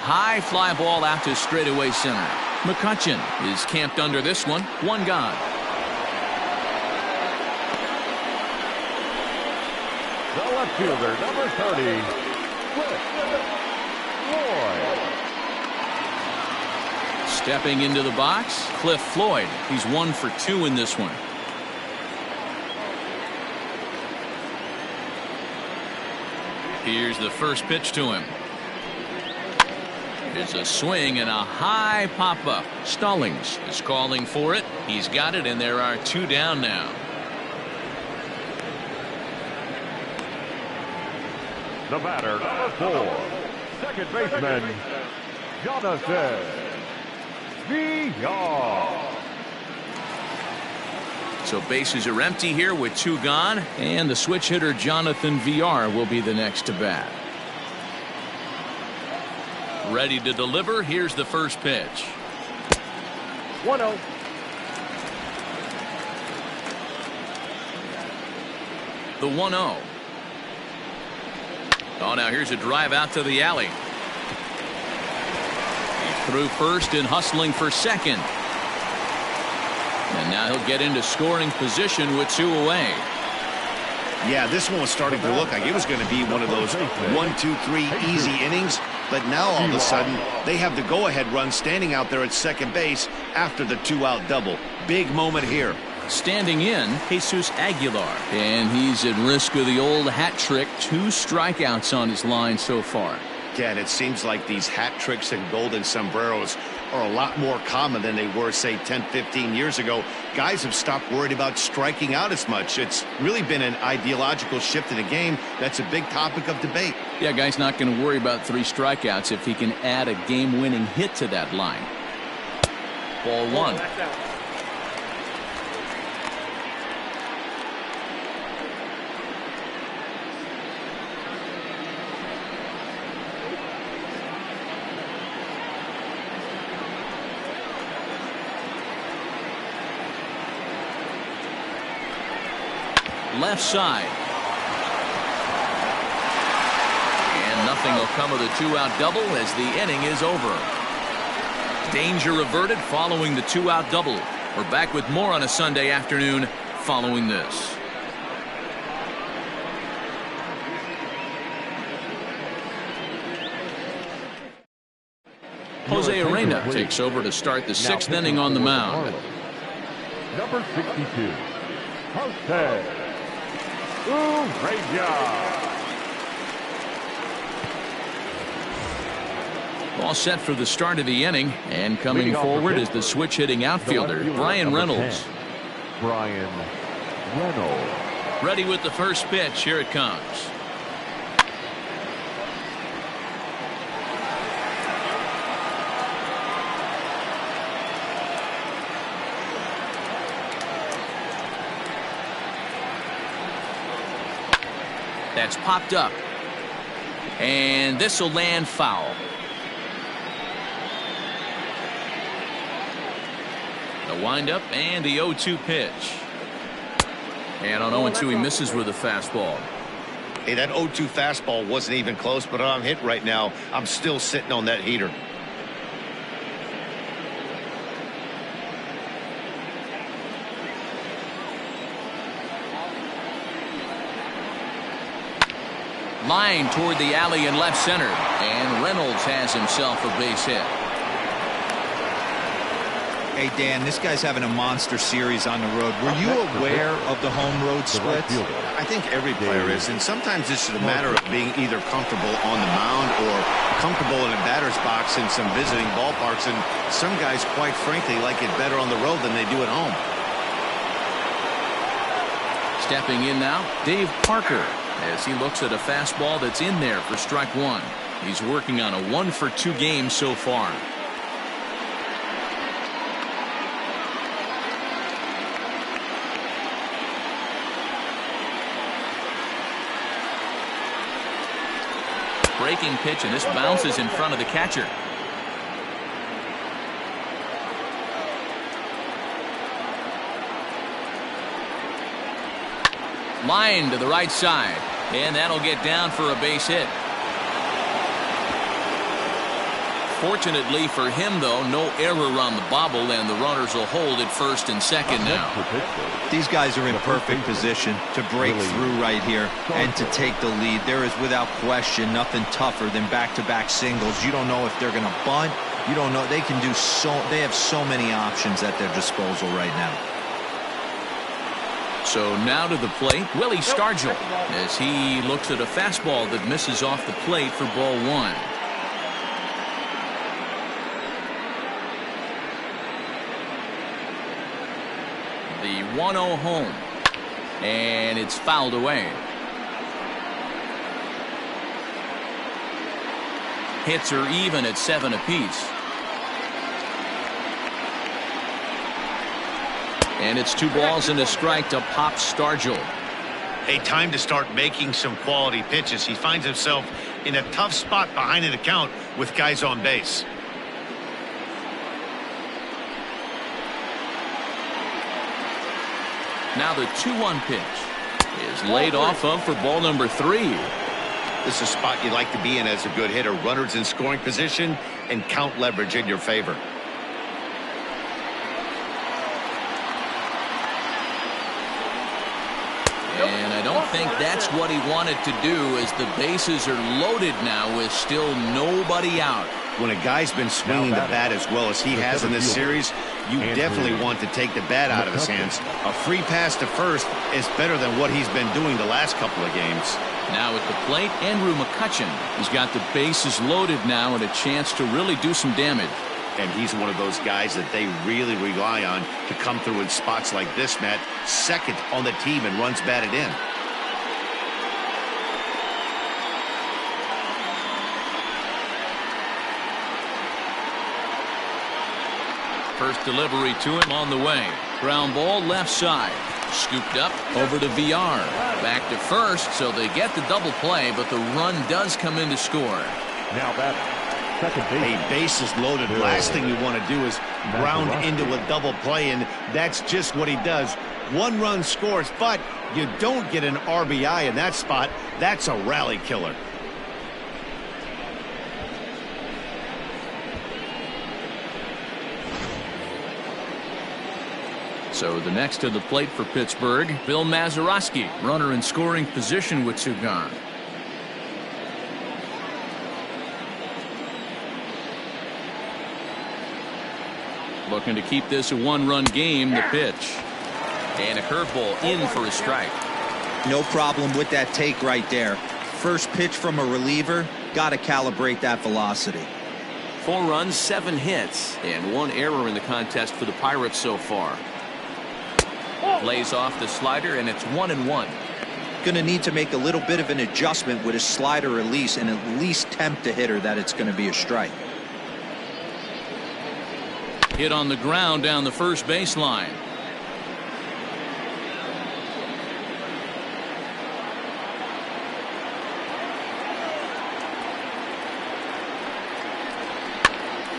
[SPEAKER 1] High fly ball out to straightaway center. McCutcheon is camped under this one. One gone.
[SPEAKER 3] The left fielder, number 30, Floyd.
[SPEAKER 1] Stepping into the box, Cliff Floyd. He's 1 for 2 in this one. Here's the first pitch to him. It's a swing and a high pop-up. Stallings is calling for it. He's got it, and there are 2 down now.
[SPEAKER 3] The batter, number 4, second baseman, Jonathan Villar.
[SPEAKER 1] So bases are empty here with 2 gone, and the switch hitter Jonathan Villar will be the next to bat. Ready to deliver. Here's the first pitch.
[SPEAKER 6] 1-0.
[SPEAKER 1] The 1-0. Oh, now here's a drive out to the alley. He's through first and hustling for second. And now he'll get into scoring position with 2 away.
[SPEAKER 5] Yeah, this one was starting to look like it was going to be one of those 1, 2, 3 easy innings. But now all of a sudden they have the go-ahead run standing out there at second base after the 2-out double. Big moment here.
[SPEAKER 1] Standing in, Jesus Aguilar. And he's at risk of the old hat trick. 2 strikeouts on his line so far.
[SPEAKER 5] Again, it seems like these hat tricks and golden sombreros are a lot more common than they were, say, 10, 15 years ago. Guys have stopped worried about striking out as much. It's really been an ideological shift in the game. That's a big topic of debate.
[SPEAKER 1] Yeah, guy's not going to worry about 3 strikeouts if he can add a game-winning hit to that line. Ball 1. Left side. And nothing will come of the 2-out double as the inning is over. Danger averted following the 2-out double. We're back with more on a Sunday afternoon following this. Jose Arena takes over to start the 6th inning on the mound.
[SPEAKER 3] Number 62, Jose Urrea.
[SPEAKER 1] All set for the start of the inning, and coming forward is the switch hitting outfielder Brian Reynolds.
[SPEAKER 3] Brian Reynolds.
[SPEAKER 1] Ready with the first pitch. Here it comes. That's popped up. And this will land foul. The windup and the 0-2 pitch. And on 0-2 he misses with a fastball.
[SPEAKER 5] Hey, that 0-2 fastball wasn't even close, but I'm hit right now. I'm still sitting on that heater.
[SPEAKER 1] Line toward the alley in left center, and Reynolds has himself a base hit.
[SPEAKER 4] Hey, Dan, this guy's having a monster series on the road. Were you aware of the home road splits?
[SPEAKER 5] I think every player is, and sometimes it's a matter of being either comfortable on the mound or comfortable in a batter's box in some visiting ballparks, and some guys, quite frankly, like it better on the road than they do at home.
[SPEAKER 1] Stepping in now, Dave Parker, as he looks at a fastball that's in there for strike 1. He's working on a 1-for-2 game so far. Breaking pitch, and this bounces in front of the catcher. Line to the right side, and that'll get down for a base hit. Fortunately for him, though, no error on the bobble, and the runners will hold at first and second now.
[SPEAKER 4] These guys are in perfect position to break through right here and to take the lead. There is, without question, nothing tougher than back-to-back singles. You don't know if they're going to bunt. You don't know. They can do so. They have so many options at their disposal right now.
[SPEAKER 1] So now to the plate, Willie Stargell, as he looks at a fastball that misses off the plate for ball one. The 1-0 home, and it's fouled away. Hits are even at 7 apiece. And it's 2 balls and a strike to Pop Stargell.
[SPEAKER 5] Hey, time to start making some quality pitches. He finds himself in a tough spot behind an account with guys on base.
[SPEAKER 1] Now the 2-1 pitch is laid off of for ball number 3.
[SPEAKER 5] This is a spot you'd like to be in as a good hitter. Runners in scoring position and count leverage in your favor.
[SPEAKER 1] And I don't think that's what he wanted to do, as the bases are loaded now with still nobody out.
[SPEAKER 5] When a guy's been swinging the bat as well as he has in this series, you definitely want to take the bat out of his hands. A free pass to first is better than what he's been doing the last couple of games.
[SPEAKER 1] Now at the plate, Andrew McCutchen. He's got the bases loaded now and a chance to really do some damage.
[SPEAKER 5] And he's one of those guys that they really rely on to come through in spots like this, Matt. Second on the team and runs batted in.
[SPEAKER 1] First delivery to him on the way. Ground ball left side. Scooped up over to VR. Back to first, so they get the double play, but the run does come in to score.
[SPEAKER 3] Now back.
[SPEAKER 5] Hey, bases loaded. Last thing you want to do is ground into a double play, and that's just what he does. 1 run scores, but you don't get an RBI in that spot. That's a rally killer.
[SPEAKER 1] So the next to the plate for Pittsburgh, Bill Mazeroski, runner in scoring position with 2 gone. Looking to keep this a 1-run game. The pitch. And a curveball in for a strike.
[SPEAKER 4] No problem with that take right there. First pitch from a reliever, got to calibrate that velocity.
[SPEAKER 1] 4 runs, 7 hits, and 1 error in the contest for the Pirates so far. Lays off the slider, and it's 1-1.
[SPEAKER 4] Going to need to make a little bit of an adjustment with his slider release and at least tempt the hitter that it's going to be a strike.
[SPEAKER 1] Hit on the ground down the first baseline.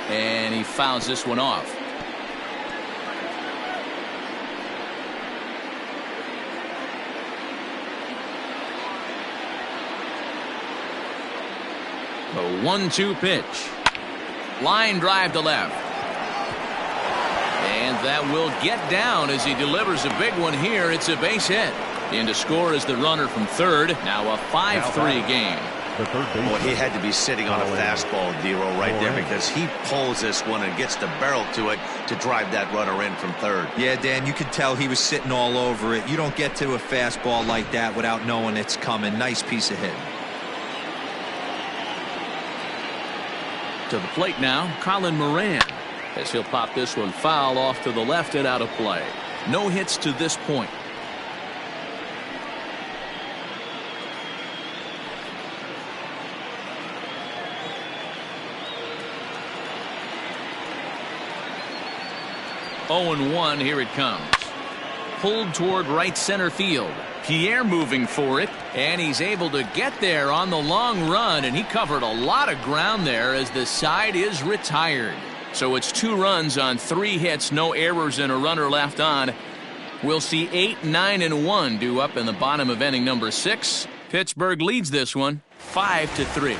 [SPEAKER 1] And he fouls this one off. A 1-2 pitch. Line drive to left. And that will get down as he delivers a big one here. It's a base hit. In to score is the runner from third. Now a 5-3 game.
[SPEAKER 5] Well, he had to be sitting on a fastball, Dero, right there, because he pulls this one and gets the barrel to it to drive that runner in from third.
[SPEAKER 4] Yeah, Dan, you could tell he was sitting all over it. You don't get to a fastball like that without knowing it's coming. Nice piece of hitting.
[SPEAKER 1] To the plate now, Colin Moran, as he'll pop this one foul off to the left and out of play. No hits to this point. Oh, 1, here it comes. Pulled toward right center field. Pierre moving for it, and he's able to get there on the long run, and he covered a lot of ground there as the side is retired. So it's 2 runs on 3 hits, no errors, and a runner left on. We'll see 8, 9, and 1 due up in the bottom of inning number 6. Pittsburgh leads this one 5-3.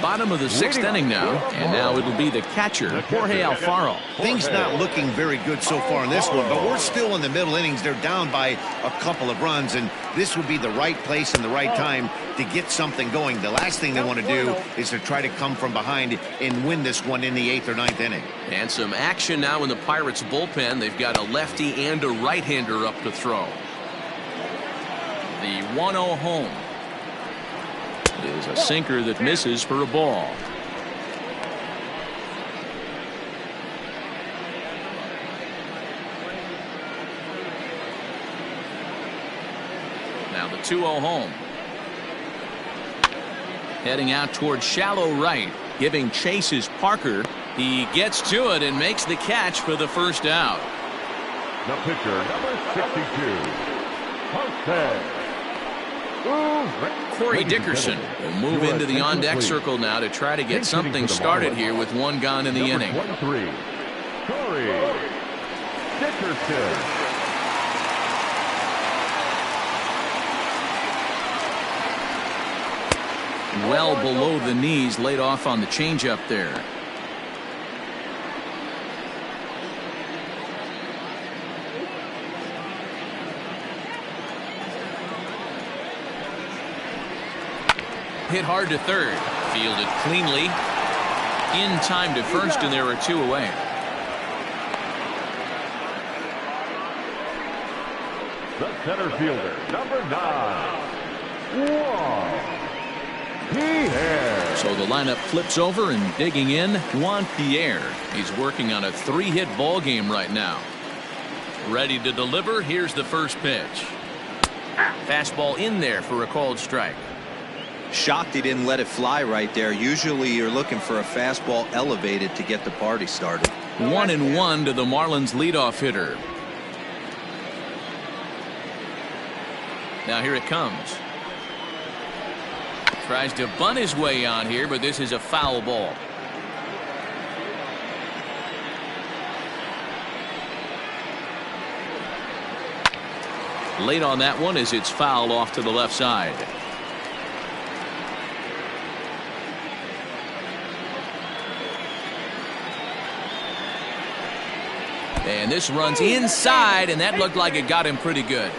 [SPEAKER 1] Bottom of the 6th inning now, and now it'll be the catcher, Jorge Alfaro.
[SPEAKER 5] Things not looking very good so far in this one, but we're still in the middle innings. They're down by a couple of runs, and this would be the right place and the right time to get something going. The last thing they want to do is to try to come from behind and win this one in the 8th or 9th inning.
[SPEAKER 1] And some action now in the Pirates bullpen. They've got a lefty and a right-hander up to throw. The 1-0 home is a sinker that misses for a ball. Now the 2-0 home. Heading out towards shallow right. Giving chase is Parker. He gets to it and makes the catch for the first out.
[SPEAKER 3] The pitcher, number 62, Jose.
[SPEAKER 1] Corey Dickerson will move into the on-deck circle now to try to get something started here with one gone in the inning.
[SPEAKER 3] 23, Corey Dickerson.
[SPEAKER 1] Well below the knees, laid off on the changeup there. Hit hard to third. Fielded cleanly. In time to first, and there are 2 away.
[SPEAKER 3] The center fielder, number 9, Juan Pierre.
[SPEAKER 1] So the lineup flips over, and digging in, Juan Pierre. He's working on a 3-hit ball game right now. Ready to deliver. Here's the first pitch. Fastball in there for a called strike.
[SPEAKER 4] Shocked he didn't let it fly right there. Usually you're looking for a fastball elevated to get the party started.
[SPEAKER 1] 1-1 to the Marlins leadoff hitter. Now here it comes. Tries to bunt his way on here, but this is a foul ball. Late on that one as it's fouled off to the left side. And this runs inside, and that looked like it got him pretty good.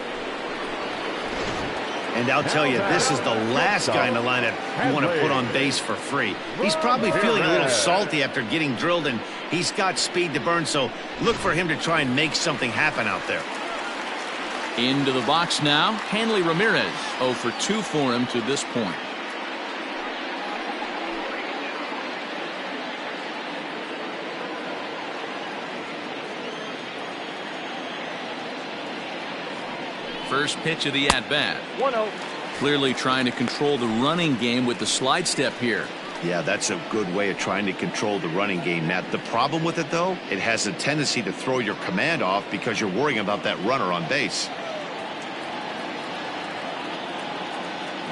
[SPEAKER 5] And I'll tell you, this is the last guy in the lineup you want to put on base for free. He's probably feeling a little salty after getting drilled, and he's got speed to burn, so look for him to try and make something happen out there.
[SPEAKER 1] Into the box now, Hanley Ramirez. 0 for 2 for him to this point. First pitch of the at-bat.
[SPEAKER 6] 1-0.
[SPEAKER 1] Clearly trying to control the running game with the slide step here.
[SPEAKER 2] Yeah, that's a good way of trying to control the running game, Matt. The problem with it, though, it has a tendency to throw your command off because you're worrying about that runner on base.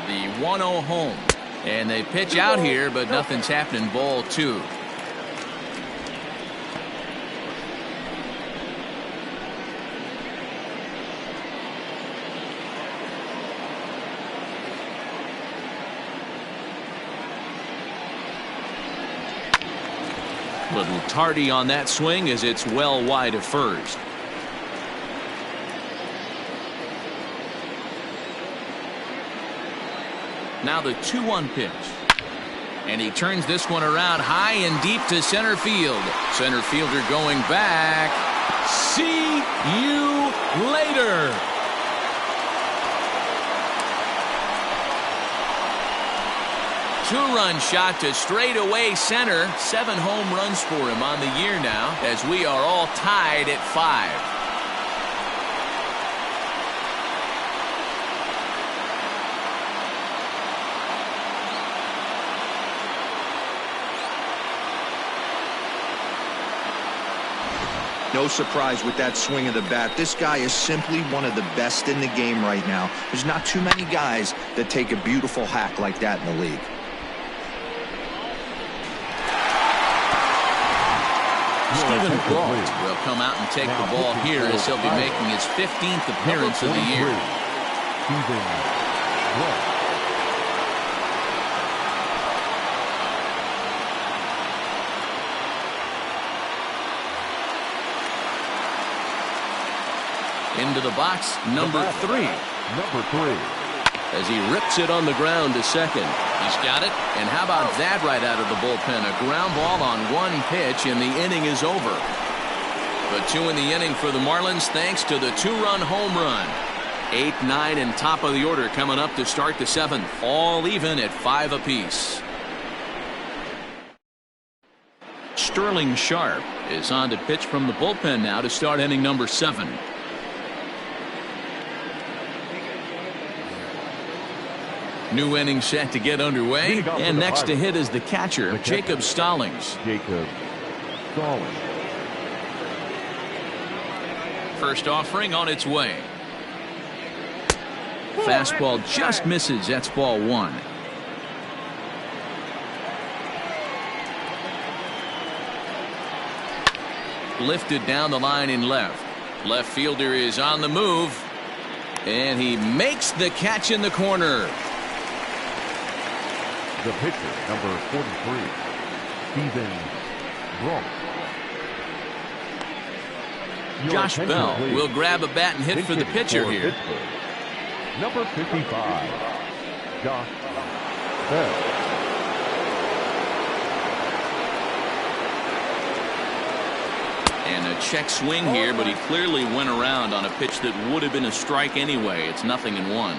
[SPEAKER 1] The 1-0 home. And they pitch out here, but nothing's happening. Ball 2. Little tardy on that swing as it's well wide of first. Now the 2-1 pitch. And he turns this one around high and deep to center field. Center fielder going back. See you later. Two-run shot to straightaway center. 7 home runs for him on the year now, as we are all tied at 5.
[SPEAKER 4] No surprise with that swing of the bat. This guy is simply one of the best in the game right now. There's not too many guys that take a beautiful hack like that in the league.
[SPEAKER 1] Stephen Brault will come out and take the ball here as he'll be making his 15th appearance of the year. Into the box, number 3.
[SPEAKER 3] Number 3.
[SPEAKER 1] As he rips it on the ground to second. He's got it. And how about that right out of the bullpen? A ground ball on one pitch, and the inning is over. But 2 in the inning for the Marlins thanks to the 2-run home run. 8, 9, and top of the order coming up to start the 7th. All even at 5 apiece. Sterling Sharp is on to pitch from the bullpen now to start inning number 7. New inning set to get underway, and next to hit is the catcher, Jacob Stallings. First offering on its way. Fastball just misses. That's ball 1. Lifted down the line in left. Left fielder is on the move, and he makes the catch in the corner.
[SPEAKER 3] The pitcher, number 43, Stephen Brooks.
[SPEAKER 1] Josh Bell will grab a bat and hit for the pitcher here.
[SPEAKER 3] Number 55, Josh Bell.
[SPEAKER 1] And a check swing here, but he clearly went around on a pitch that would have been a strike anyway. It's 0-1.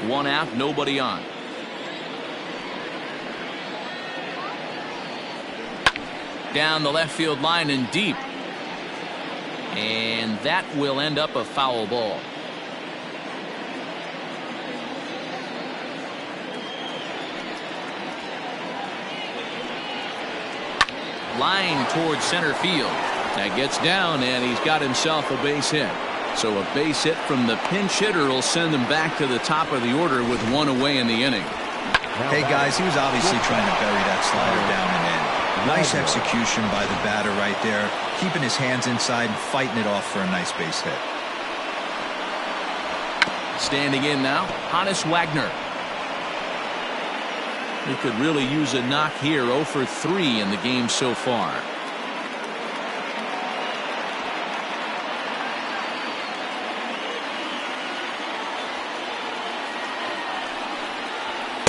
[SPEAKER 1] 1 out, nobody on. Down the left field line and deep. And that will end up a foul ball. Line towards center field. That gets down, and he's got himself a base hit. So a base hit from the pinch hitter will send him back to the top of the order with 1 away in the inning.
[SPEAKER 4] Hey, guys, he was obviously trying to bury that slider down and in. Nice execution by the batter right there, keeping his hands inside and fighting it off for a nice base hit.
[SPEAKER 1] Standing in now, Hannes Wagner. He could really use a knock here. 0 for 3 in the game so far.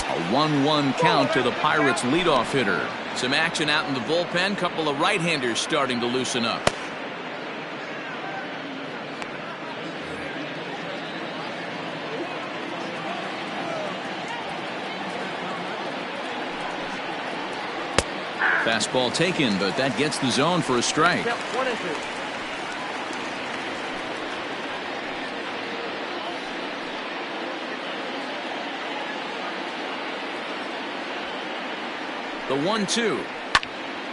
[SPEAKER 1] A 1-1 count to the Pirates leadoff hitter. Some action out in the bullpen. Couple of right-handers starting to loosen up. Fastball taken, but that gets the zone for a strike.
[SPEAKER 6] Yep, 1 and 2.
[SPEAKER 1] The 1-2.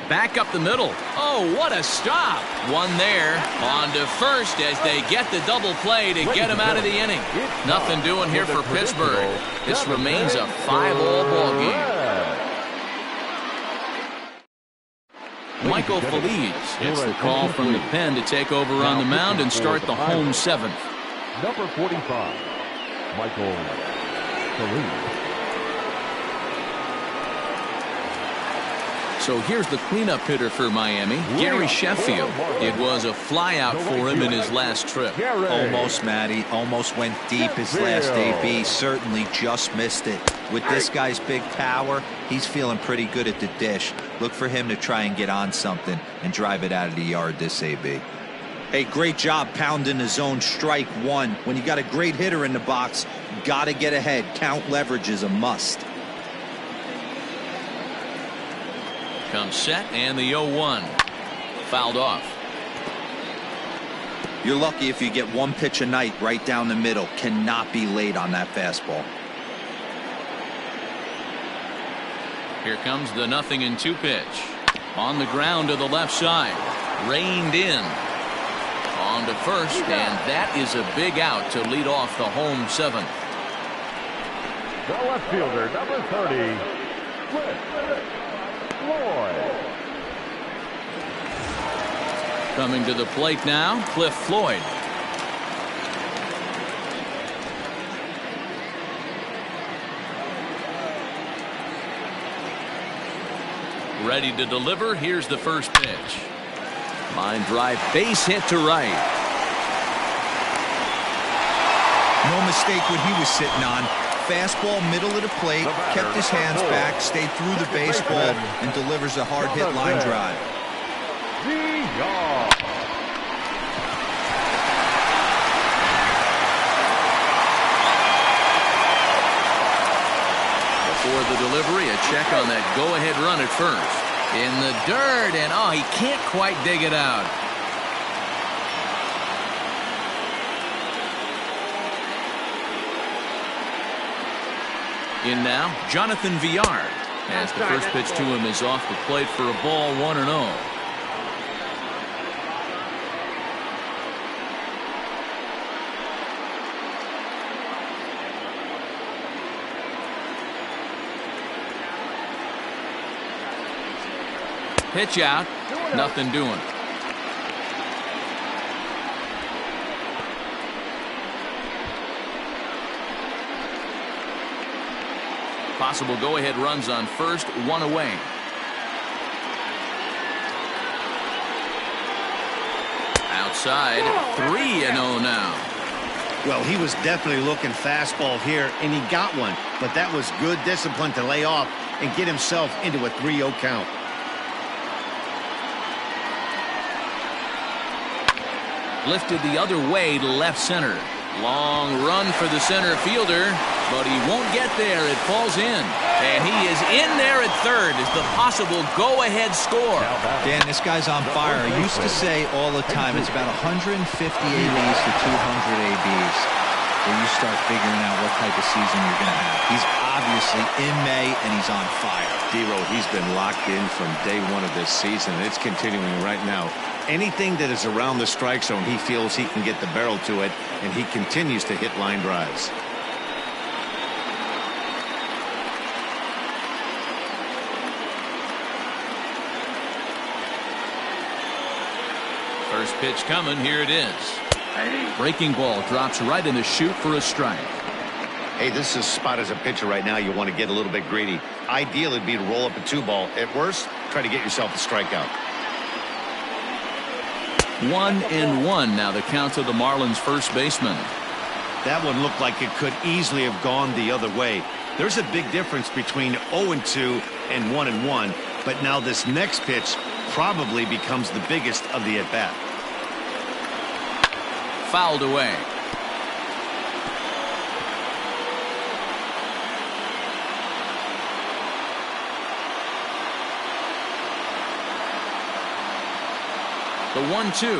[SPEAKER 1] Back up the middle. Oh, what a stop. One there. On to first as they get the double play to get him out of the inning. Nothing doing here for Pittsburgh. This remains a 5-all ball game. Michael Feliz gets the call from the pen to take over on the mound and start the home 7th.
[SPEAKER 3] Number 45, Michael Feliz.
[SPEAKER 1] So here's the cleanup hitter for Miami, Gary Sheffield. It was a flyout for him in his last trip.
[SPEAKER 4] Almost, Matty. Almost went deep his last AB. Certainly just missed it. With this guy's big power, he's feeling pretty good at the dish. Look for him to try and get on something and drive it out of the yard this AB. Hey, great job pounding the zone. Strike 1. When you got a great hitter in the box, got to get ahead. Count leverage is a must.
[SPEAKER 1] Comes set, and the 0-1. Fouled off.
[SPEAKER 4] You're lucky if you get 1 pitch a night right down the middle. Cannot be late on that fastball.
[SPEAKER 1] Here comes the 0-2 pitch. On the ground to the left side. Reined in. On to first, and that is a big out to lead off the home 7th.
[SPEAKER 3] The left fielder, number 30, Cliff Floyd.
[SPEAKER 1] Coming to the plate now, Cliff Floyd. Ready to deliver. Here's the first pitch. Line drive, base hit to right.
[SPEAKER 4] No mistake what he was sitting on. Fastball, middle of the plate, kept his hands back, stayed through the baseball, and delivers a hard-hit line drive.
[SPEAKER 1] Before the delivery, a check on that go-ahead run at first. In the dirt, and oh, he can't quite dig it out. In now, Jonathan Villar, as the first pitch to him is off the plate for a ball, 1-0. Pitch out, nothing doing. Possible go-ahead runs on first, one away. Outside, 3-0 now.
[SPEAKER 5] Well, he was definitely looking fastball here, and he got one. But that was good discipline to lay off and get himself into a 3-0 count.
[SPEAKER 1] Lifted the other way to left center. Long run for the center fielder, but he won't get there. It falls in. And he is in there at third as the possible go-ahead score.
[SPEAKER 4] Dan, this guy's on fire. I used to say all the time it's about 150 ABs to 200 ABs where you start figuring out what type of season you're going to have. He's obviously in May, and he's on fire.
[SPEAKER 2] D-Row, he's been locked in from day one of this season, and it's continuing right now. Anything that is around the strike zone, he feels he can get the barrel to it, and he continues to hit line drives.
[SPEAKER 1] First pitch coming. Here it is. Breaking ball drops right in the chute for a strike.
[SPEAKER 5] Hey, this is spot as a pitcher right now. You want to get a little bit greedy. Ideal would be to roll up a 2-ball. At worst, try to get yourself a strikeout.
[SPEAKER 1] 1-1 now the count to the Marlins first baseman.
[SPEAKER 2] That one looked like it could easily have gone the other way. There's a big difference between 0-2 and 1-1, but now this next pitch probably becomes the biggest of the at-bat.
[SPEAKER 1] Fouled away. The 1-2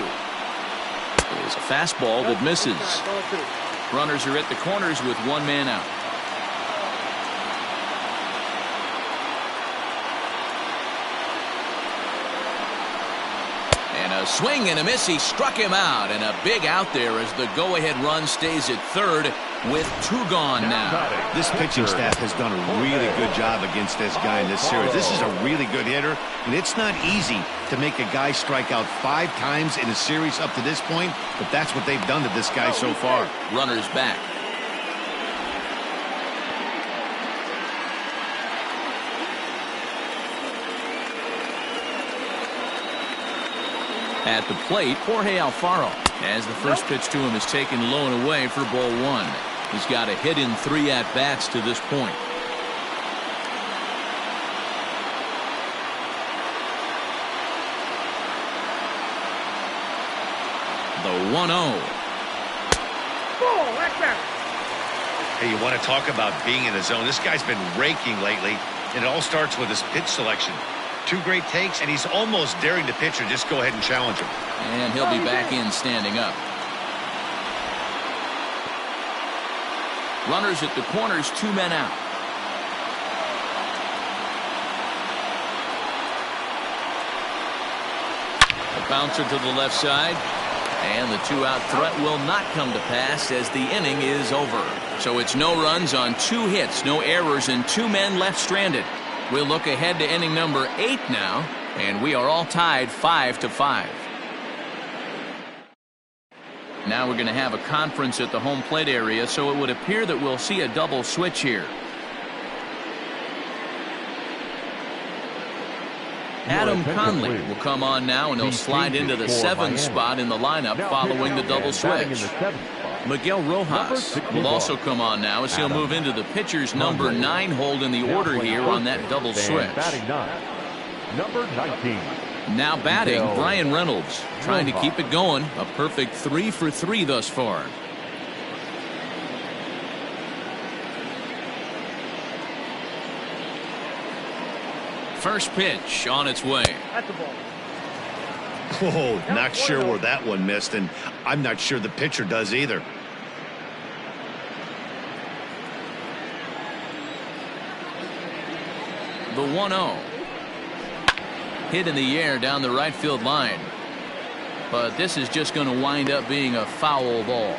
[SPEAKER 1] is a fastball that misses. Runners are at the corners with one man out. And a swing and a miss. He struck him out, and a big out there as the go-ahead run stays at third with 2 gone now.
[SPEAKER 2] This pitching staff has done a really good job against this guy in this series. This is a really good hitter, and it's not easy to make a guy strike out 5 times in a series up to this point, but that's what they've done to this guy so far.
[SPEAKER 1] Runners back. At the plate, Jorge Alfaro, as the first pitch to him is taken low and away for ball 1. He's got a hit in 3 at-bats to this point. The 1-0.
[SPEAKER 5] Hey, you want to talk about being in the zone. This guy's been raking lately, and it all starts with his pitch selection. 2 great takes, and he's almost daring the pitcher just go ahead and challenge him.
[SPEAKER 1] And he'll be back in standing up. Runners at the corners, 2 men out. A bouncer to the left side. And the 2-out threat will not come to pass as the inning is over. So it's no runs on 2 hits, no errors, and 2 men left stranded. We'll look ahead to inning number 8 now, and we are all tied 5-5. Now we're going to have a conference at the home plate area, so it would appear that we'll see a double switch here. Adam Conley will come on now, and he'll slide into the 7th spot in the lineup following the double switch. Miguel Rojas will also come on now as he'll move into the pitcher's number 9 hold in the order here on that double switch.
[SPEAKER 3] Number 19.
[SPEAKER 1] Now batting, Brian Reynolds, trying to keep it going. A perfect 3 for 3 thus far. First pitch on its way.
[SPEAKER 6] That's the ball.
[SPEAKER 2] Oh, not sure where that one missed, and I'm not sure the pitcher does either.
[SPEAKER 1] The 1-0. Hit in the air down the right field line. But this is just going to wind up being a foul ball.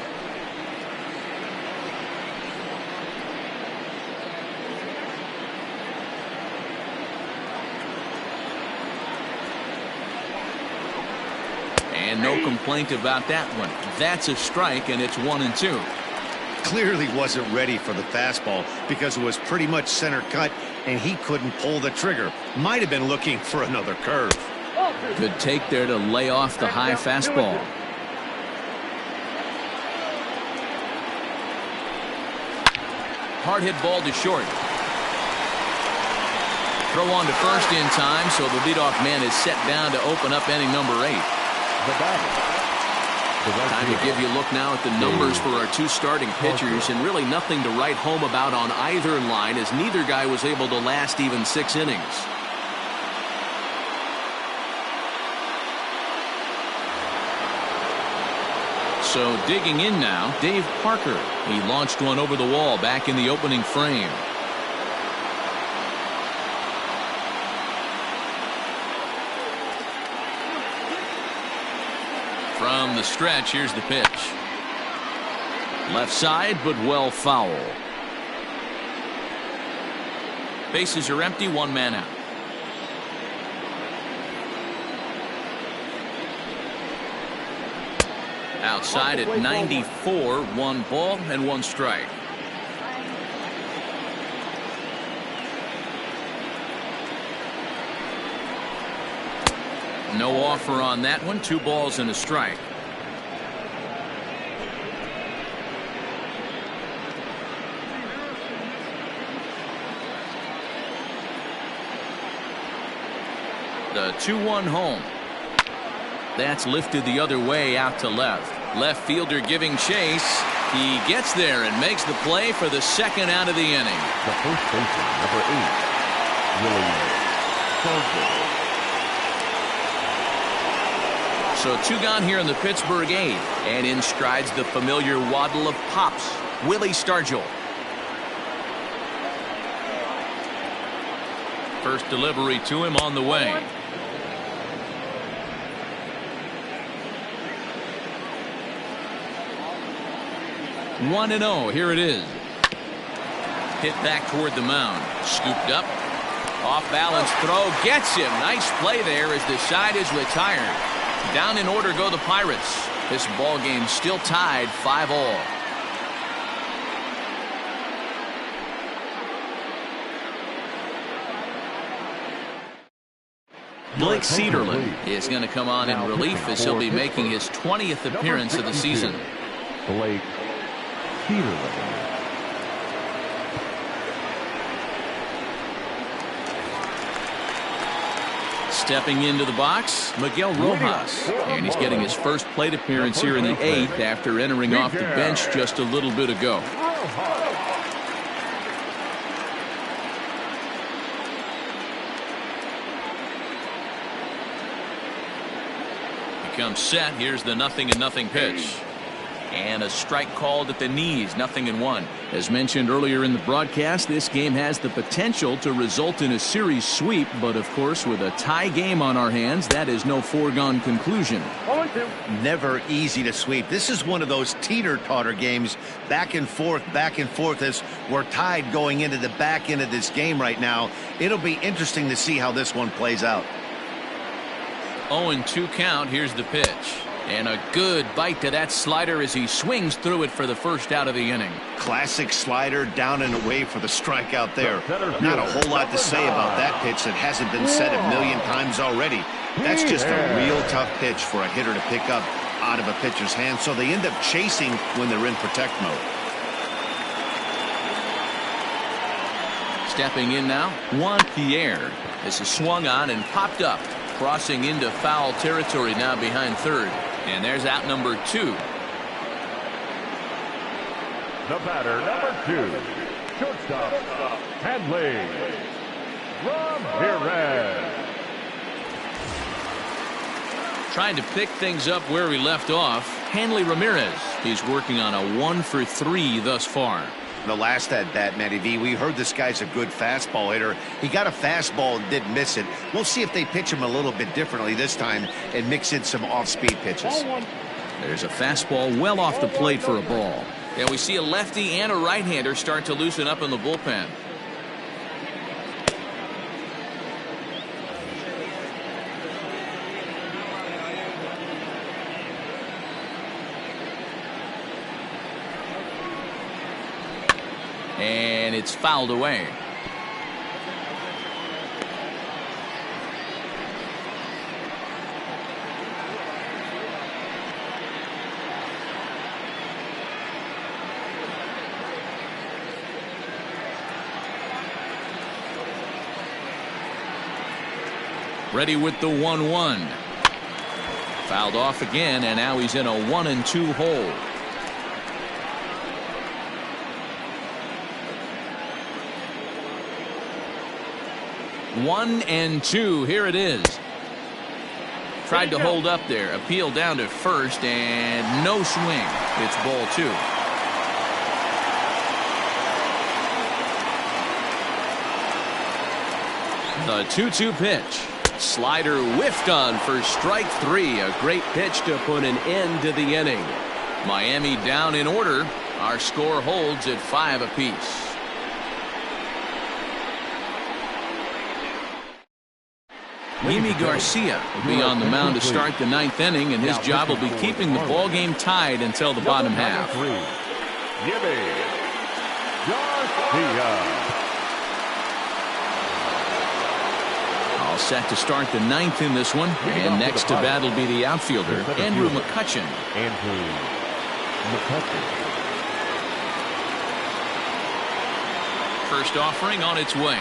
[SPEAKER 1] And no complaint about that one. That's a strike, and it's 1-2.
[SPEAKER 2] Clearly wasn't ready for the fastball because it was pretty much center cut, and he couldn't pull the trigger. Might have been looking for another curve.
[SPEAKER 1] Good take there to lay off the high fastball. Hard hit ball to short. Throw on to first in time, so the leadoff man is set down to open up inning number 8. Time to give you a look now at the numbers for our 2 starting pitchers, and really nothing to write home about on either line, as neither guy was able to last even 6 innings. So digging in now, Dave Parker. He launched one over the wall back in the opening frame. From the stretch, here's the pitch. Left side, but well foul. Bases are empty, 1 man out. Outside at 94, 1 ball and 1 strike. No offer on that one. 2 balls and a strike. The 2-1 home. That's lifted the other way out to left. Left fielder giving chase. He gets there and makes the play for the 2nd out of the inning.
[SPEAKER 3] The first baseman, number 8, Willie Stargell.
[SPEAKER 1] So 2 gone here in the Pittsburgh 8th, and in strides the familiar waddle of pops, Willie Stargell. First delivery to him on the way. One and 0. Here it is. Hit back toward the mound. Scooped up. Off balance throw. Gets him. Nice play there as the side is retired. Down in order go the Pirates. This ball game still tied 5-all. Blake Cederlin is going to come on in relief as he'll be making his 20th appearance of the season.
[SPEAKER 3] Blake Cederlin.
[SPEAKER 1] Stepping into the box, Miguel Rojas, and he's getting his first plate appearance here in the 8th after entering off the bench just a little bit ago. He comes set. Here's the 0-0 pitch. And a strike called at the knees, 0-1. As mentioned earlier in the broadcast, this game has the potential to result in a series sweep, but of course with a tie game on our hands, that is no foregone conclusion.
[SPEAKER 2] Never easy to sweep. This is one of those teeter-totter games, back and forth as we're tied going into the back end of this game right now. It'll be interesting to see how this one plays out.
[SPEAKER 1] 0-2 count. Here's the pitch. And a good bite to that slider as he swings through it for the first out of the inning.
[SPEAKER 2] Classic slider, down and away for the strikeout there. Not a whole lot to say about that pitch that hasn't been said a million times already. That's just a real tough pitch for a hitter to pick up out of a pitcher's hand, so they end up chasing when they're in protect mode.
[SPEAKER 1] Stepping in now, Juan Pierre. This is swung on and popped up, crossing into foul territory now behind third. And there's out number 2.
[SPEAKER 3] The batter, number 2, shortstop, Hanley Ramirez.
[SPEAKER 1] Trying to pick things up where we left off, Hanley Ramirez. He's working on a 1 for 3 thus far.
[SPEAKER 2] The last at bat, Matty V, we heard this guy's a good fastball hitter. He got a fastball and did miss it. We'll see if they pitch him a little bit differently this time and mix in some off-speed pitches.
[SPEAKER 1] There's a fastball well off the plate for a ball. And we see a lefty and a right-hander start to loosen up in the bullpen. And it's fouled away. Ready with the 1-1. Fouled off again, and now he's in a 1-2 hole. 1-2. Here it is. Tried to hold up there. Appeal down to first, and no swing. It's ball 2. The 2-2 pitch. Slider whiffed on for strike 3. A great pitch to put an end to the inning. Miami down in order. Our score holds at 5 apiece. Yimi Garcia will be on the mound to start the 9th inning, and his job will be keeping the ball game tied until the bottom half.
[SPEAKER 3] Yimi Garcia.
[SPEAKER 1] All set to start the 9th in this one, and next to bat will be the outfielder, Andrew McCutchen. First offering on its way.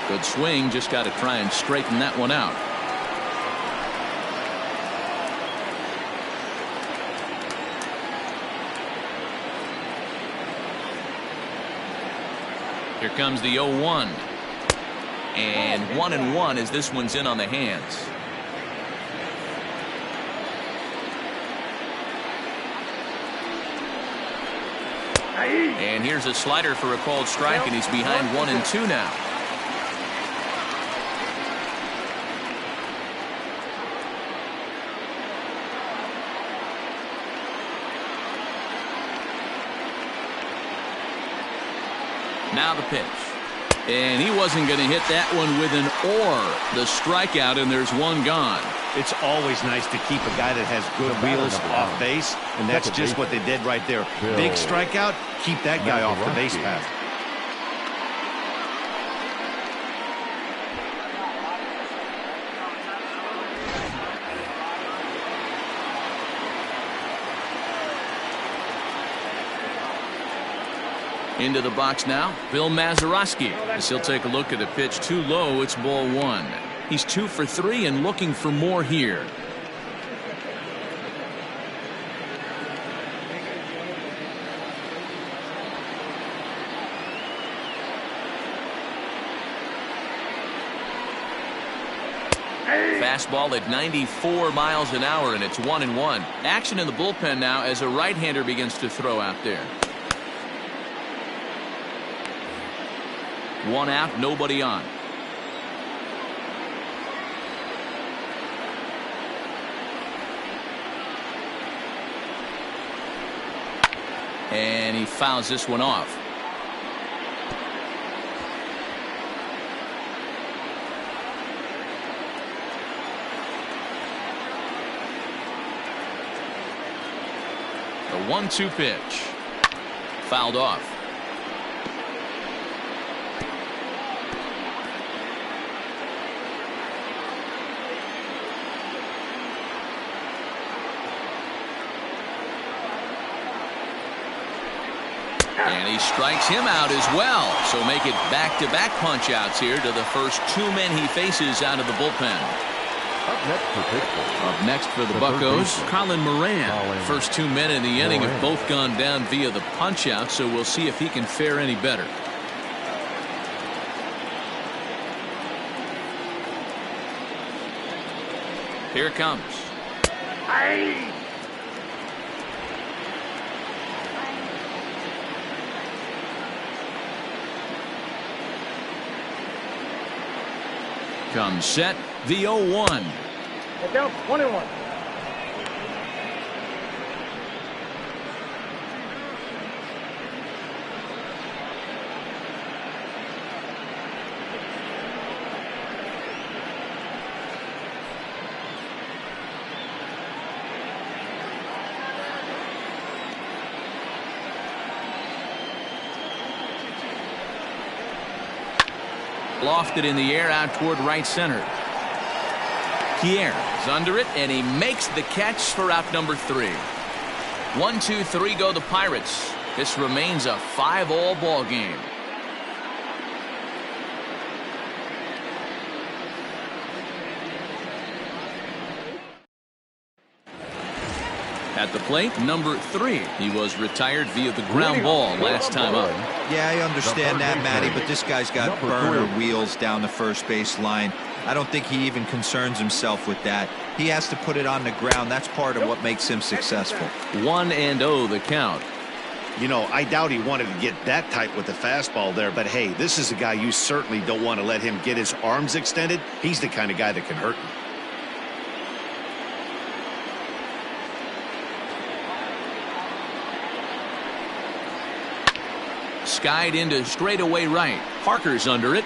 [SPEAKER 1] Good swing, just got to try and straighten that one out. Here comes the 0-1. And 1-1 as this one's in on the hands. And here's a slider for a called strike, and he's behind 1-2 now. Now the pitch. And he wasn't going to hit that one with an or. The strikeout, and there's one gone.
[SPEAKER 2] It's always nice to keep a guy that has good wheels off base, and that's just what they did right there. Big strikeout, keep that guy off the base path.
[SPEAKER 1] Into the box now, Bill Mazeroski. As he'll take a look at a pitch too low, it's ball 1. He's 2 for 3 and looking for more here. Fastball at 94 miles an hour, and it's 1-1. Action in the bullpen now as a right-hander begins to throw out there. 1 out, nobody on. And he fouls this one off. 1-2 pitch. Fouled off. And he strikes him out as well. So make it back-to-back punch-outs here to the first 2 men he faces out of the bullpen. Up next for the Buccos, Colin Moran. First 2 men in the inning have both gone down via the punch-out, so we'll see if he can fare any better. Here it comes. Comes set, the 0-1.
[SPEAKER 6] Get down, 1-1.
[SPEAKER 1] Lofted in the air out toward right center. Pierre is under it, and he makes the catch for out number 3. 1-2-3 go the Pirates. This remains a 5-all ball game. At the plate, number 3. He was retired via the ground ball last time up.
[SPEAKER 4] Yeah, I understand that, Matty, but this guy's got burner wheels down the first base line. I don't think he even concerns himself with that. He has to put it on the ground. That's part of what makes him successful.
[SPEAKER 1] 1-0 the count.
[SPEAKER 5] You know, I doubt he wanted to get that tight with the fastball there, but hey, this is a guy you certainly don't want to let him get his arms extended. He's the kind of guy that can hurt you.
[SPEAKER 1] Skied into straightaway right. Parker's under it.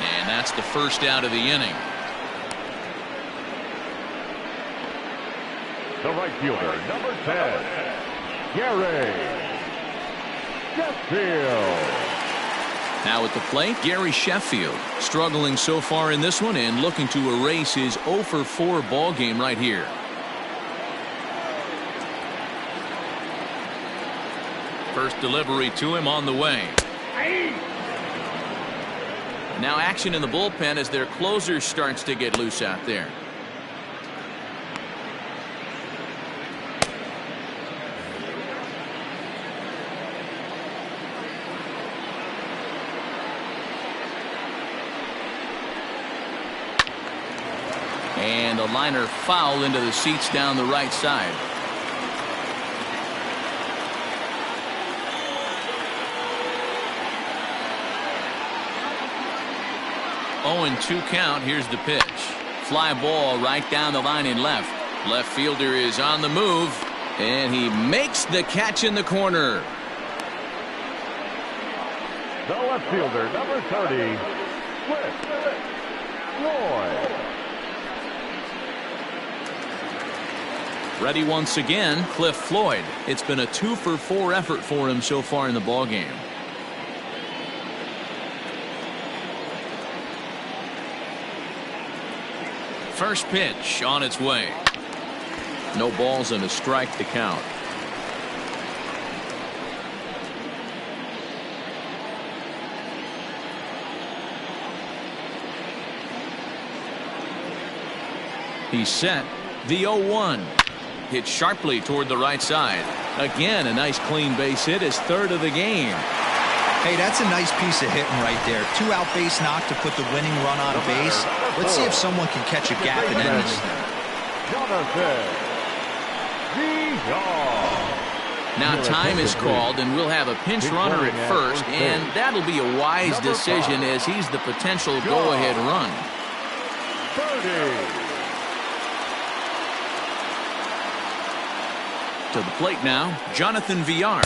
[SPEAKER 1] And that's the first out of the inning.
[SPEAKER 3] The right fielder, number 10, Gary Sheffield.
[SPEAKER 1] Now at the plate, Gary Sheffield. Struggling so far in this one and looking to erase his 0-for-4 ball game right here. First delivery to him on the way. Now action in the bullpen as their closer starts to get loose out there. And a liner foul into the seats down the right side. 0-2 count. Here's the pitch. Fly ball right down the line in left. Left fielder is on the move, and he makes the catch in the corner.
[SPEAKER 3] The left fielder, number 30, Cliff Floyd.
[SPEAKER 1] Ready once again, Cliff Floyd. It's been a 2-for-4 effort for him so far in the ballgame. First pitch on its way. No balls and a strike to count. He's set. The 0-1. Hit sharply toward the right side. Again, a nice clean base hit, his 3rd of the game.
[SPEAKER 4] Hey, that's a nice piece of hitting right there. 2-out base knock to put the winning run on base. Let's see if someone can catch a gap and end this thing.
[SPEAKER 1] Now time is called, and we'll have a pinch runner at first, and that'll be a wise decision as he's the potential go-ahead run. To the plate now, Jonathan Villar.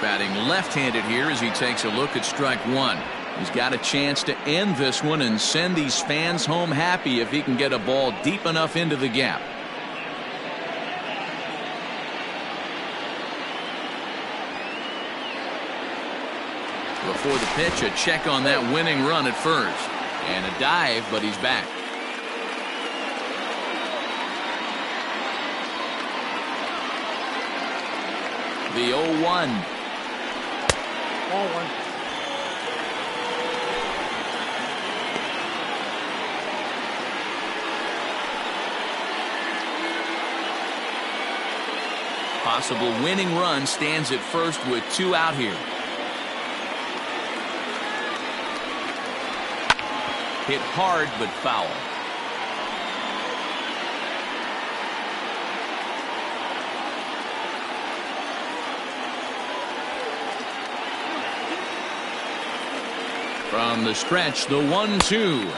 [SPEAKER 1] Batting left-handed here as he takes a look at strike 1. He's got a chance to end this one and send these fans home happy if he can get a ball deep enough into the gap. before the pitch, a check on that winning run at first. And a dive, but he's back. The 0-1.
[SPEAKER 6] Ball one.
[SPEAKER 1] Possible winning run stands at first with 2 out here. Hit hard but foul. From the stretch, the 1-2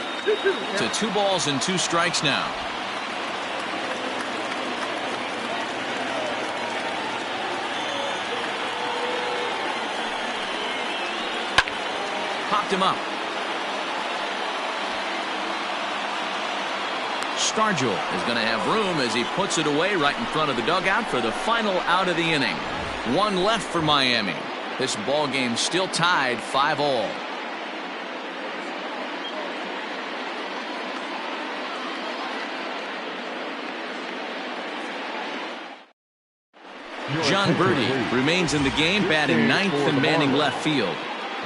[SPEAKER 1] to 2 balls and 2 strikes now. Popped him up. Stargell is going to have room as he puts it away right in front of the dugout for the final out of the inning. 1 left for Miami. This ball game still tied 5-all. John Birdie remains in the game, batting 9th and manning left field.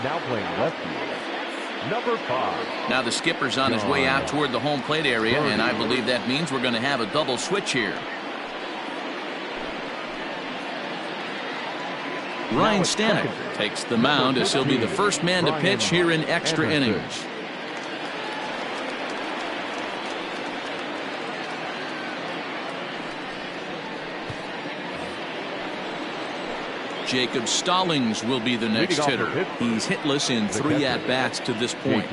[SPEAKER 3] Now playing left field, number 5.
[SPEAKER 1] Now the skipper's on his way out toward the home plate area, and I believe that means we're going to have a double switch here. Ryan Stanek takes the mound as he'll be the first man to pitch here in extra innings. Jacob Stallings will be the next hitter. He's hitless in 3 at-bats to this point.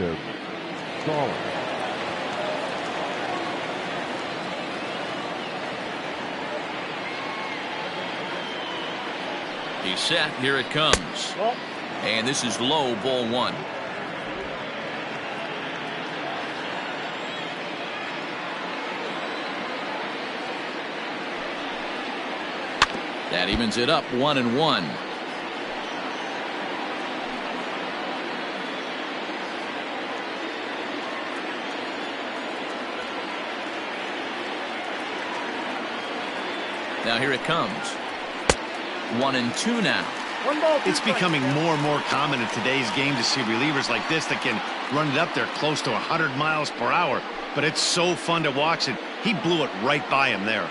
[SPEAKER 1] He's set. Here it comes. And this is low, ball 1. That evens it up 1-1. Now here it comes. 1-2 now.
[SPEAKER 2] It's becoming more and more common in today's game to see relievers like this that can run it up there close to 100 miles per hour. But it's so fun to watch it. He blew it right by him there.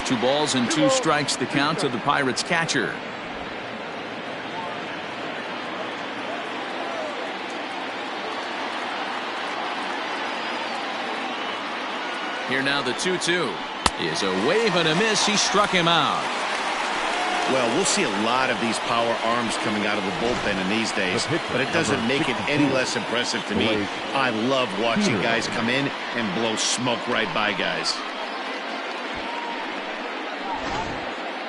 [SPEAKER 1] Two balls and 2 strikes the count of the Pirates catcher. Here now the 2-2 is a wave and a miss. He struck him out.
[SPEAKER 2] Well, we'll see a lot of these power arms coming out of the bullpen in these days, but it doesn't make it any less impressive to me. I love watching guys come in and blow smoke right by guys.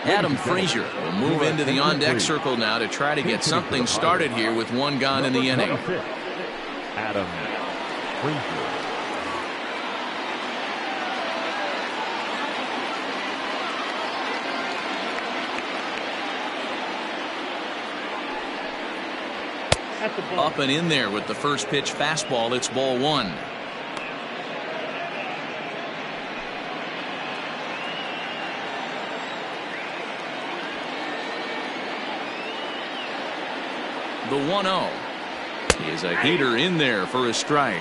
[SPEAKER 1] Adam Frazier will move into the on-deck circle now to try to get something started here with 1 gone in the inning.
[SPEAKER 3] Adam Frazier.
[SPEAKER 1] Up and in there with the first pitch fastball. It's ball 1. The 1-0 is a heater in there for a strike.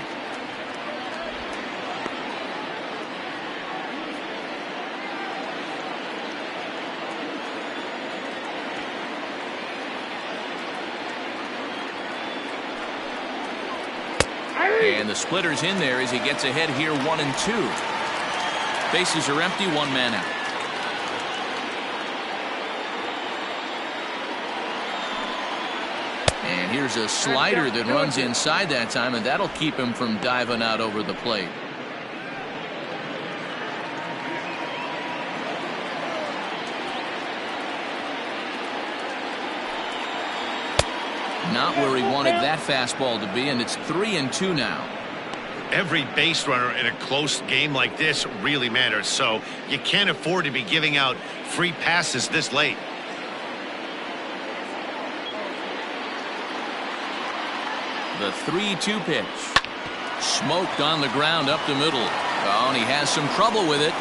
[SPEAKER 1] And the splitter's in there as he gets ahead here 1-2. Bases are empty, 1 man out. And here's a slider that runs inside that time, and that'll keep him from diving out over the plate. Not where he wanted that fastball to be, and it's 3-2 now.
[SPEAKER 5] Every base runner in a close game like this really matters, so you can't afford to be giving out free passes this late.
[SPEAKER 1] The 3-2 pitch. Smoked on the ground up the middle. Oh, and he has some trouble with it.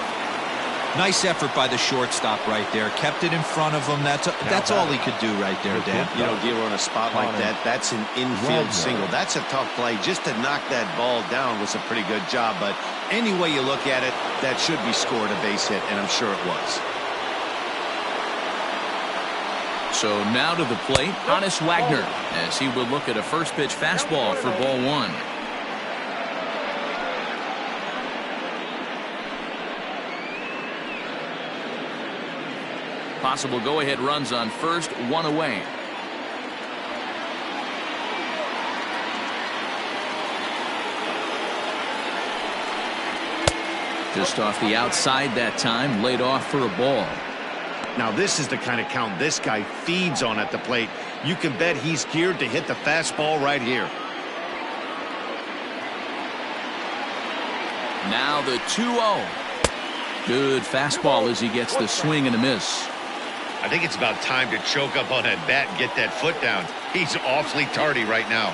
[SPEAKER 4] Nice effort by the shortstop right there. Kept it in front of him. That's all he could do right there, Dan.
[SPEAKER 2] You know, Dealer, on a spot like that, that's an infield single. That's a tough play. Just to knock that ball down was a pretty good job. But any way you look at it, that should be scored a base hit, and I'm sure it was.
[SPEAKER 1] So now to the plate, Honus Wagner, as he will look at a first pitch fastball for ball one. Possible go-ahead runs on first, one away. Just off the outside that time, laid off for a ball.
[SPEAKER 2] Now this is the kind of count this guy feeds on at the plate. You can bet he's geared to hit the fastball right here.
[SPEAKER 1] Now the 2-0. Good fastball as he gets the swing and a miss.
[SPEAKER 5] I think it's about time to choke up on that bat and get that foot down. He's awfully tardy right now.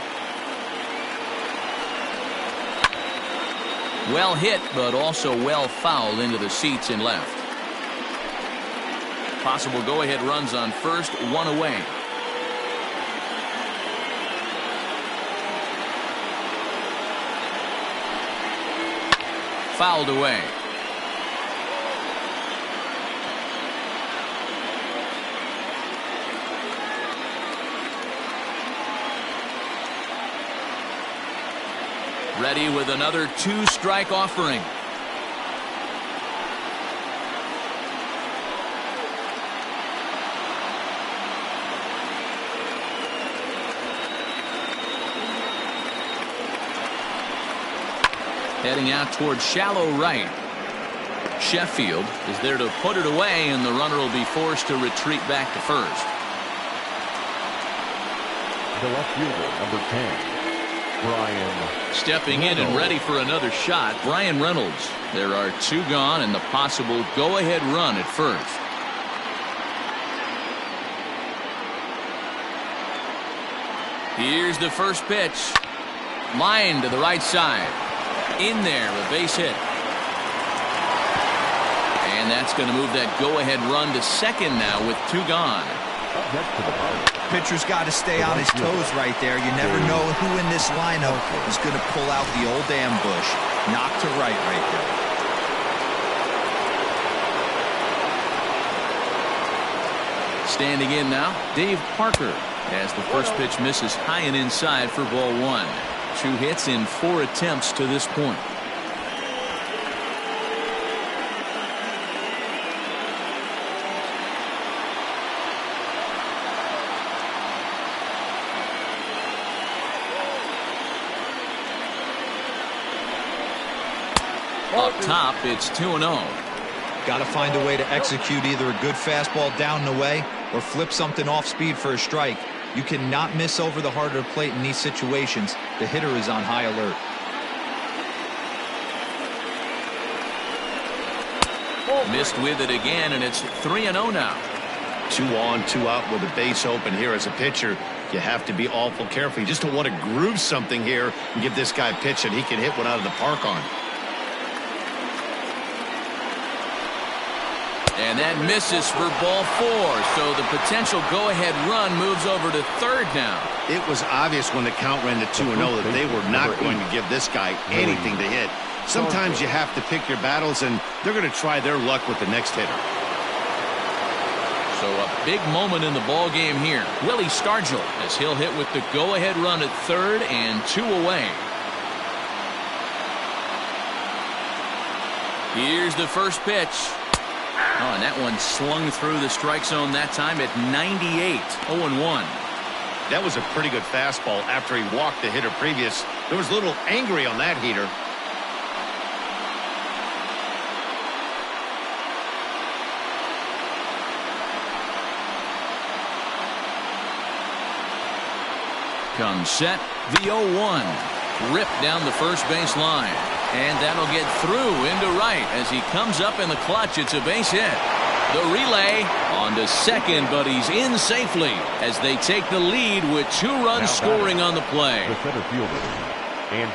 [SPEAKER 1] Well hit, but also well fouled into the seats in left. Possible go-ahead runs on first, one away. Fouled away. Ready with another 2-strike offering. Heading out towards shallow right. Sheffield is there to put it away, and the runner will be forced to retreat back to first.
[SPEAKER 3] The left fielder, number 10. Brian
[SPEAKER 1] Stepping in and ready for another shot, Brian Reynolds. There are two gone and the possible go-ahead run at first. Here's the first pitch. Line to the right side. In there, a base hit. And that's going to move that go-ahead run to second now with two gone.
[SPEAKER 3] Next to the bottom.
[SPEAKER 4] Pitcher's got to stay on his toes right there. You never know who in this lineup is going to pull out the old ambush. Knock to right there.
[SPEAKER 1] Standing in now, Dave Parker, as the first pitch misses high and inside for ball one. 2 hits in 4 attempts to this point. Up top, it's 2-0.
[SPEAKER 4] Got to find a way to execute either a good fastball down and away or flip something off speed for a strike. You cannot miss over the heart of the plate in these situations. The hitter is on high alert.
[SPEAKER 1] Missed with it again, and it's 3-0 now.
[SPEAKER 2] 2 on, 2 out with a base open here as a pitcher. You have to be awful careful. You just don't want to groove something here and give this guy a pitch that he can hit one out of the park on.
[SPEAKER 1] And that misses for ball 4, so the potential go-ahead run moves over to third now.
[SPEAKER 2] It was obvious when the count ran to 2-0 that they were not going to give this guy anything to hit. Sometimes you have to pick your battles, and they're going to try their luck with the next hitter.
[SPEAKER 1] So a big moment in the ball game here. Willie Stargell, as he'll hit with the go-ahead run at third and 2 away. Here's the first pitch. Oh, and that one slung through the strike zone that time at 98, 0-1.
[SPEAKER 2] That was a pretty good fastball after he walked the hitter previous. There was a little angry on that heater.
[SPEAKER 1] Comes set, the 0-1. ripped down the first base line. And that'll get through into right as he comes up in the clutch. It's a base hit. The relay on to second, but he's in safely as they take the lead with 2 runs scoring on the play.
[SPEAKER 3] The center fielder.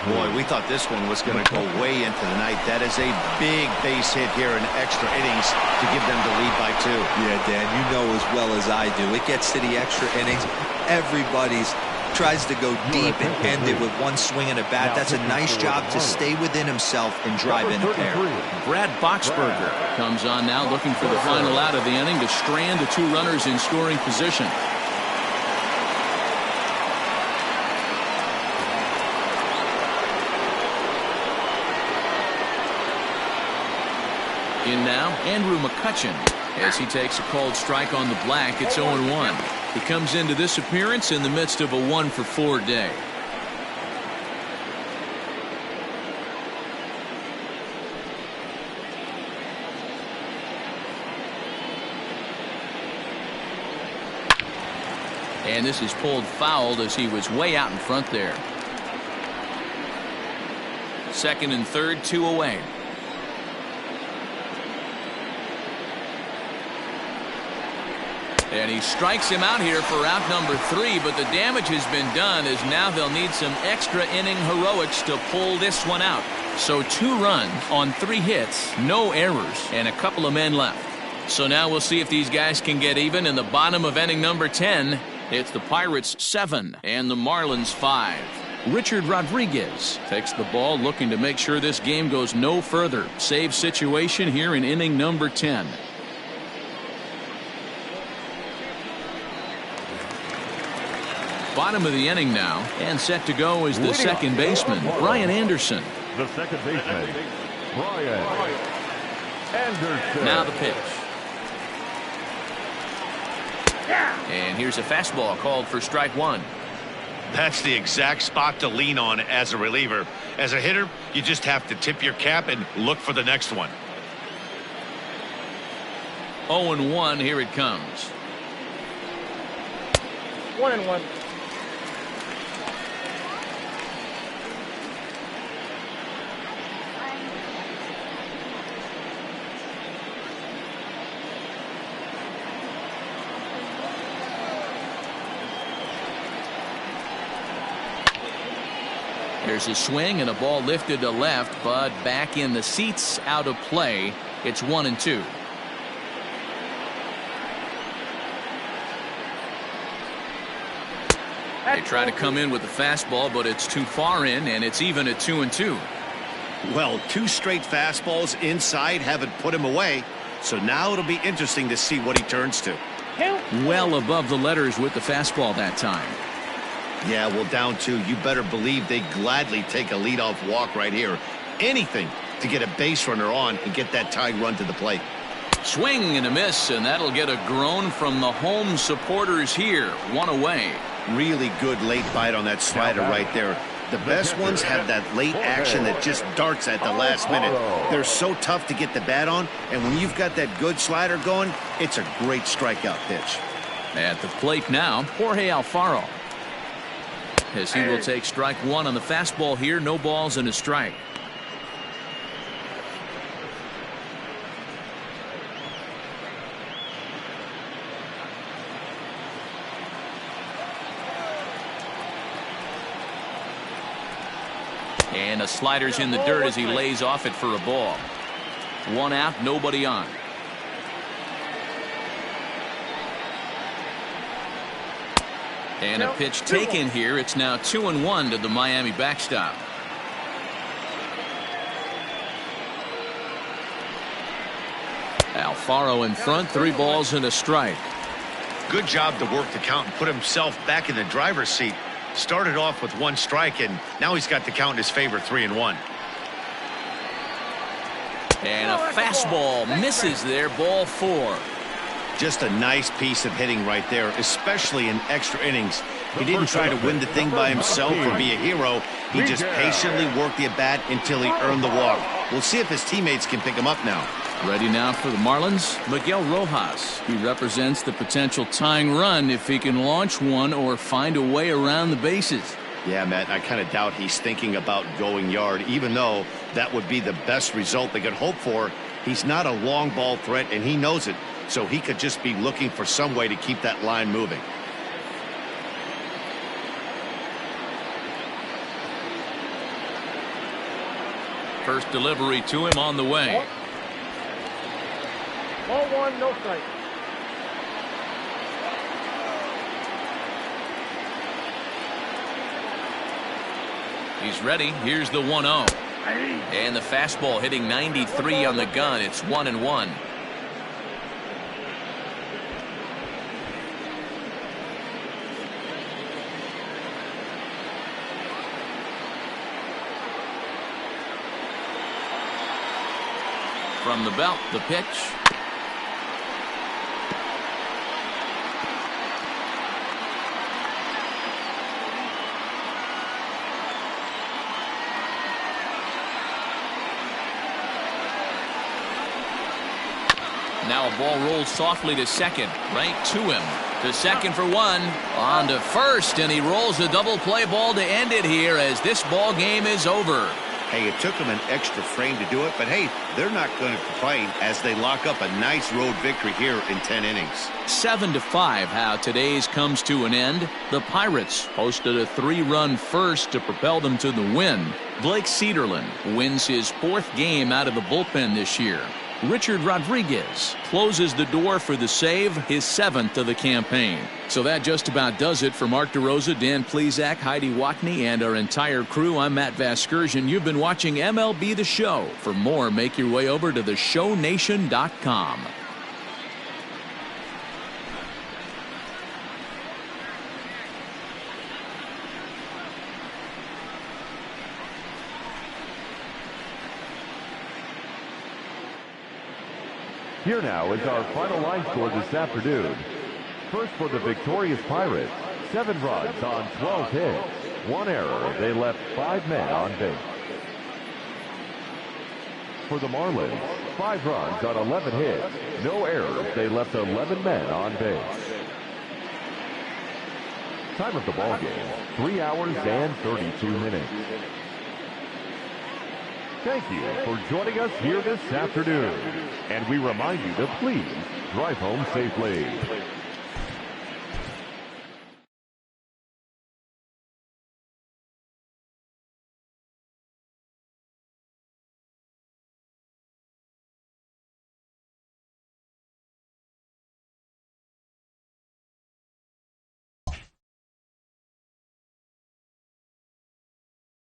[SPEAKER 2] Boy, we thought this one was going to go way into the night. That is a big base hit here in extra innings to give them the lead by 2.
[SPEAKER 4] Yeah, Dan, you know as well as I do. It gets to the extra innings. Everybody's tries to go deep and end it with one swing and a bat. That's a nice job to stay within himself and drive in a pair.
[SPEAKER 1] Brad Boxberger comes on now looking for the final out of the inning to strand the 2 runners in scoring position. In now, Andrew McCutcheon as he takes a called strike on the black. It's 0-1. He comes into this appearance in the midst of a 1-for-4 day. And this is pulled foul as he was way out in front there. Second and third, 2 away. And he strikes him out here for out number 3, but the damage has been done as now they'll need some extra inning heroics to pull this one out. So 2 runs on 3 hits, no errors, and a couple of men left. So now we'll see if these guys can get even in the bottom of inning number 10. It's the Pirates 7 and the Marlins 5. Richard Rodriguez takes the ball looking to make sure this game goes no further. Save situation here in inning number 10. Bottom of the inning now, and set to go is the second baseman, Brian Anderson.
[SPEAKER 3] The second baseman, Brian Anderson.
[SPEAKER 1] Now the pitch. And here's a fastball called for strike 1.
[SPEAKER 2] That's the exact spot to lean on as a reliever. As a hitter, you just have to tip your cap and look for the next one.
[SPEAKER 1] 0-1, here it comes.
[SPEAKER 6] 1-1.
[SPEAKER 1] There's a swing and a ball lifted to left, but back in the seats, out of play. It's 1-2. They try to come in with the fastball, but it's too far in, and it's even at 2-2.
[SPEAKER 2] Well, 2 straight fastballs inside haven't put him away, so now it'll be interesting to see what he turns to.
[SPEAKER 1] Well above the letters with the fastball that time.
[SPEAKER 2] Yeah, well, down 2, you better believe they gladly take a leadoff walk right here. Anything to get a base runner on and get that tying run to the plate.
[SPEAKER 1] Swing and a miss, and that'll get a groan from the home supporters here. 1 away.
[SPEAKER 2] Really good late bite on that slider right there. The best ones have that late action that just darts at the last minute. They're so tough to get the bat on, and when you've got that good slider going, it's a great strikeout pitch.
[SPEAKER 1] At the plate now, Jorge Alfaro. As he will take strike 1 on the fastball here. No balls and a strike. And a slider's in the dirt as he lays off it for a ball. 1 out, nobody on. And a pitch taken here. It's now 2-1 to the Miami backstop. Alfaro in front, 3 balls and a strike.
[SPEAKER 2] Good job to work the count and put himself back in the driver's seat. Started off with 1 strike, and now he's got the count in his favor, 3-1.
[SPEAKER 1] And a fastball misses there, ball 4.
[SPEAKER 2] Just a nice piece of hitting right there, especially in extra innings. He didn't try to win the thing by himself or be a hero. He just patiently worked the at-bat until he earned the walk. We'll see if his teammates can pick him up now.
[SPEAKER 1] Ready now for the Marlins, Miguel Rojas. He represents the potential tying run if he can launch one or find a way around the bases.
[SPEAKER 2] Yeah, Matt, I kind of doubt he's thinking about going yard, even though that would be the best result they could hope for. He's not a long ball threat, and he knows it, so he could just be looking for some way to keep that line moving.
[SPEAKER 1] First delivery to him on the way.
[SPEAKER 6] Ball one, no strike.
[SPEAKER 1] He's ready. Here's the 1-0. And the fastball hitting 93 on the gun. It's 1-1. From the belt, the pitch. Now a ball rolls softly to second, right to him. To second for one, on to first, and he rolls a double play ball to end it here as this ball game is over.
[SPEAKER 2] Hey, it took them an extra frame to do it, but hey, they're not going to complain as they lock up a nice road victory here in 10 innings.
[SPEAKER 1] 7-5 how today's comes to an end. The Pirates posted a 3-run first to propel them to the win. Blake Cederland wins his 4th game out of the bullpen this year. Richard Rodriguez closes the door for the save, his 7th of the campaign. So that just about does it for Mark DeRosa, Dan Plesac, Heidi Watney, and our entire crew. I'm Matt Vasgersian. You've been watching MLB The Show. For more, make your way over to theshownation.com.
[SPEAKER 3] Here now is our final line score this afternoon. First for the victorious Pirates, 7 runs on 12 hits. 1 error. They left 5 men on base. For the Marlins, 5 runs on 11 hits. No errors. They left 11 men on base. Time of the ball game, 3 hours and 32 minutes. Thank you for joining us here this afternoon. And we remind you to please drive home safely.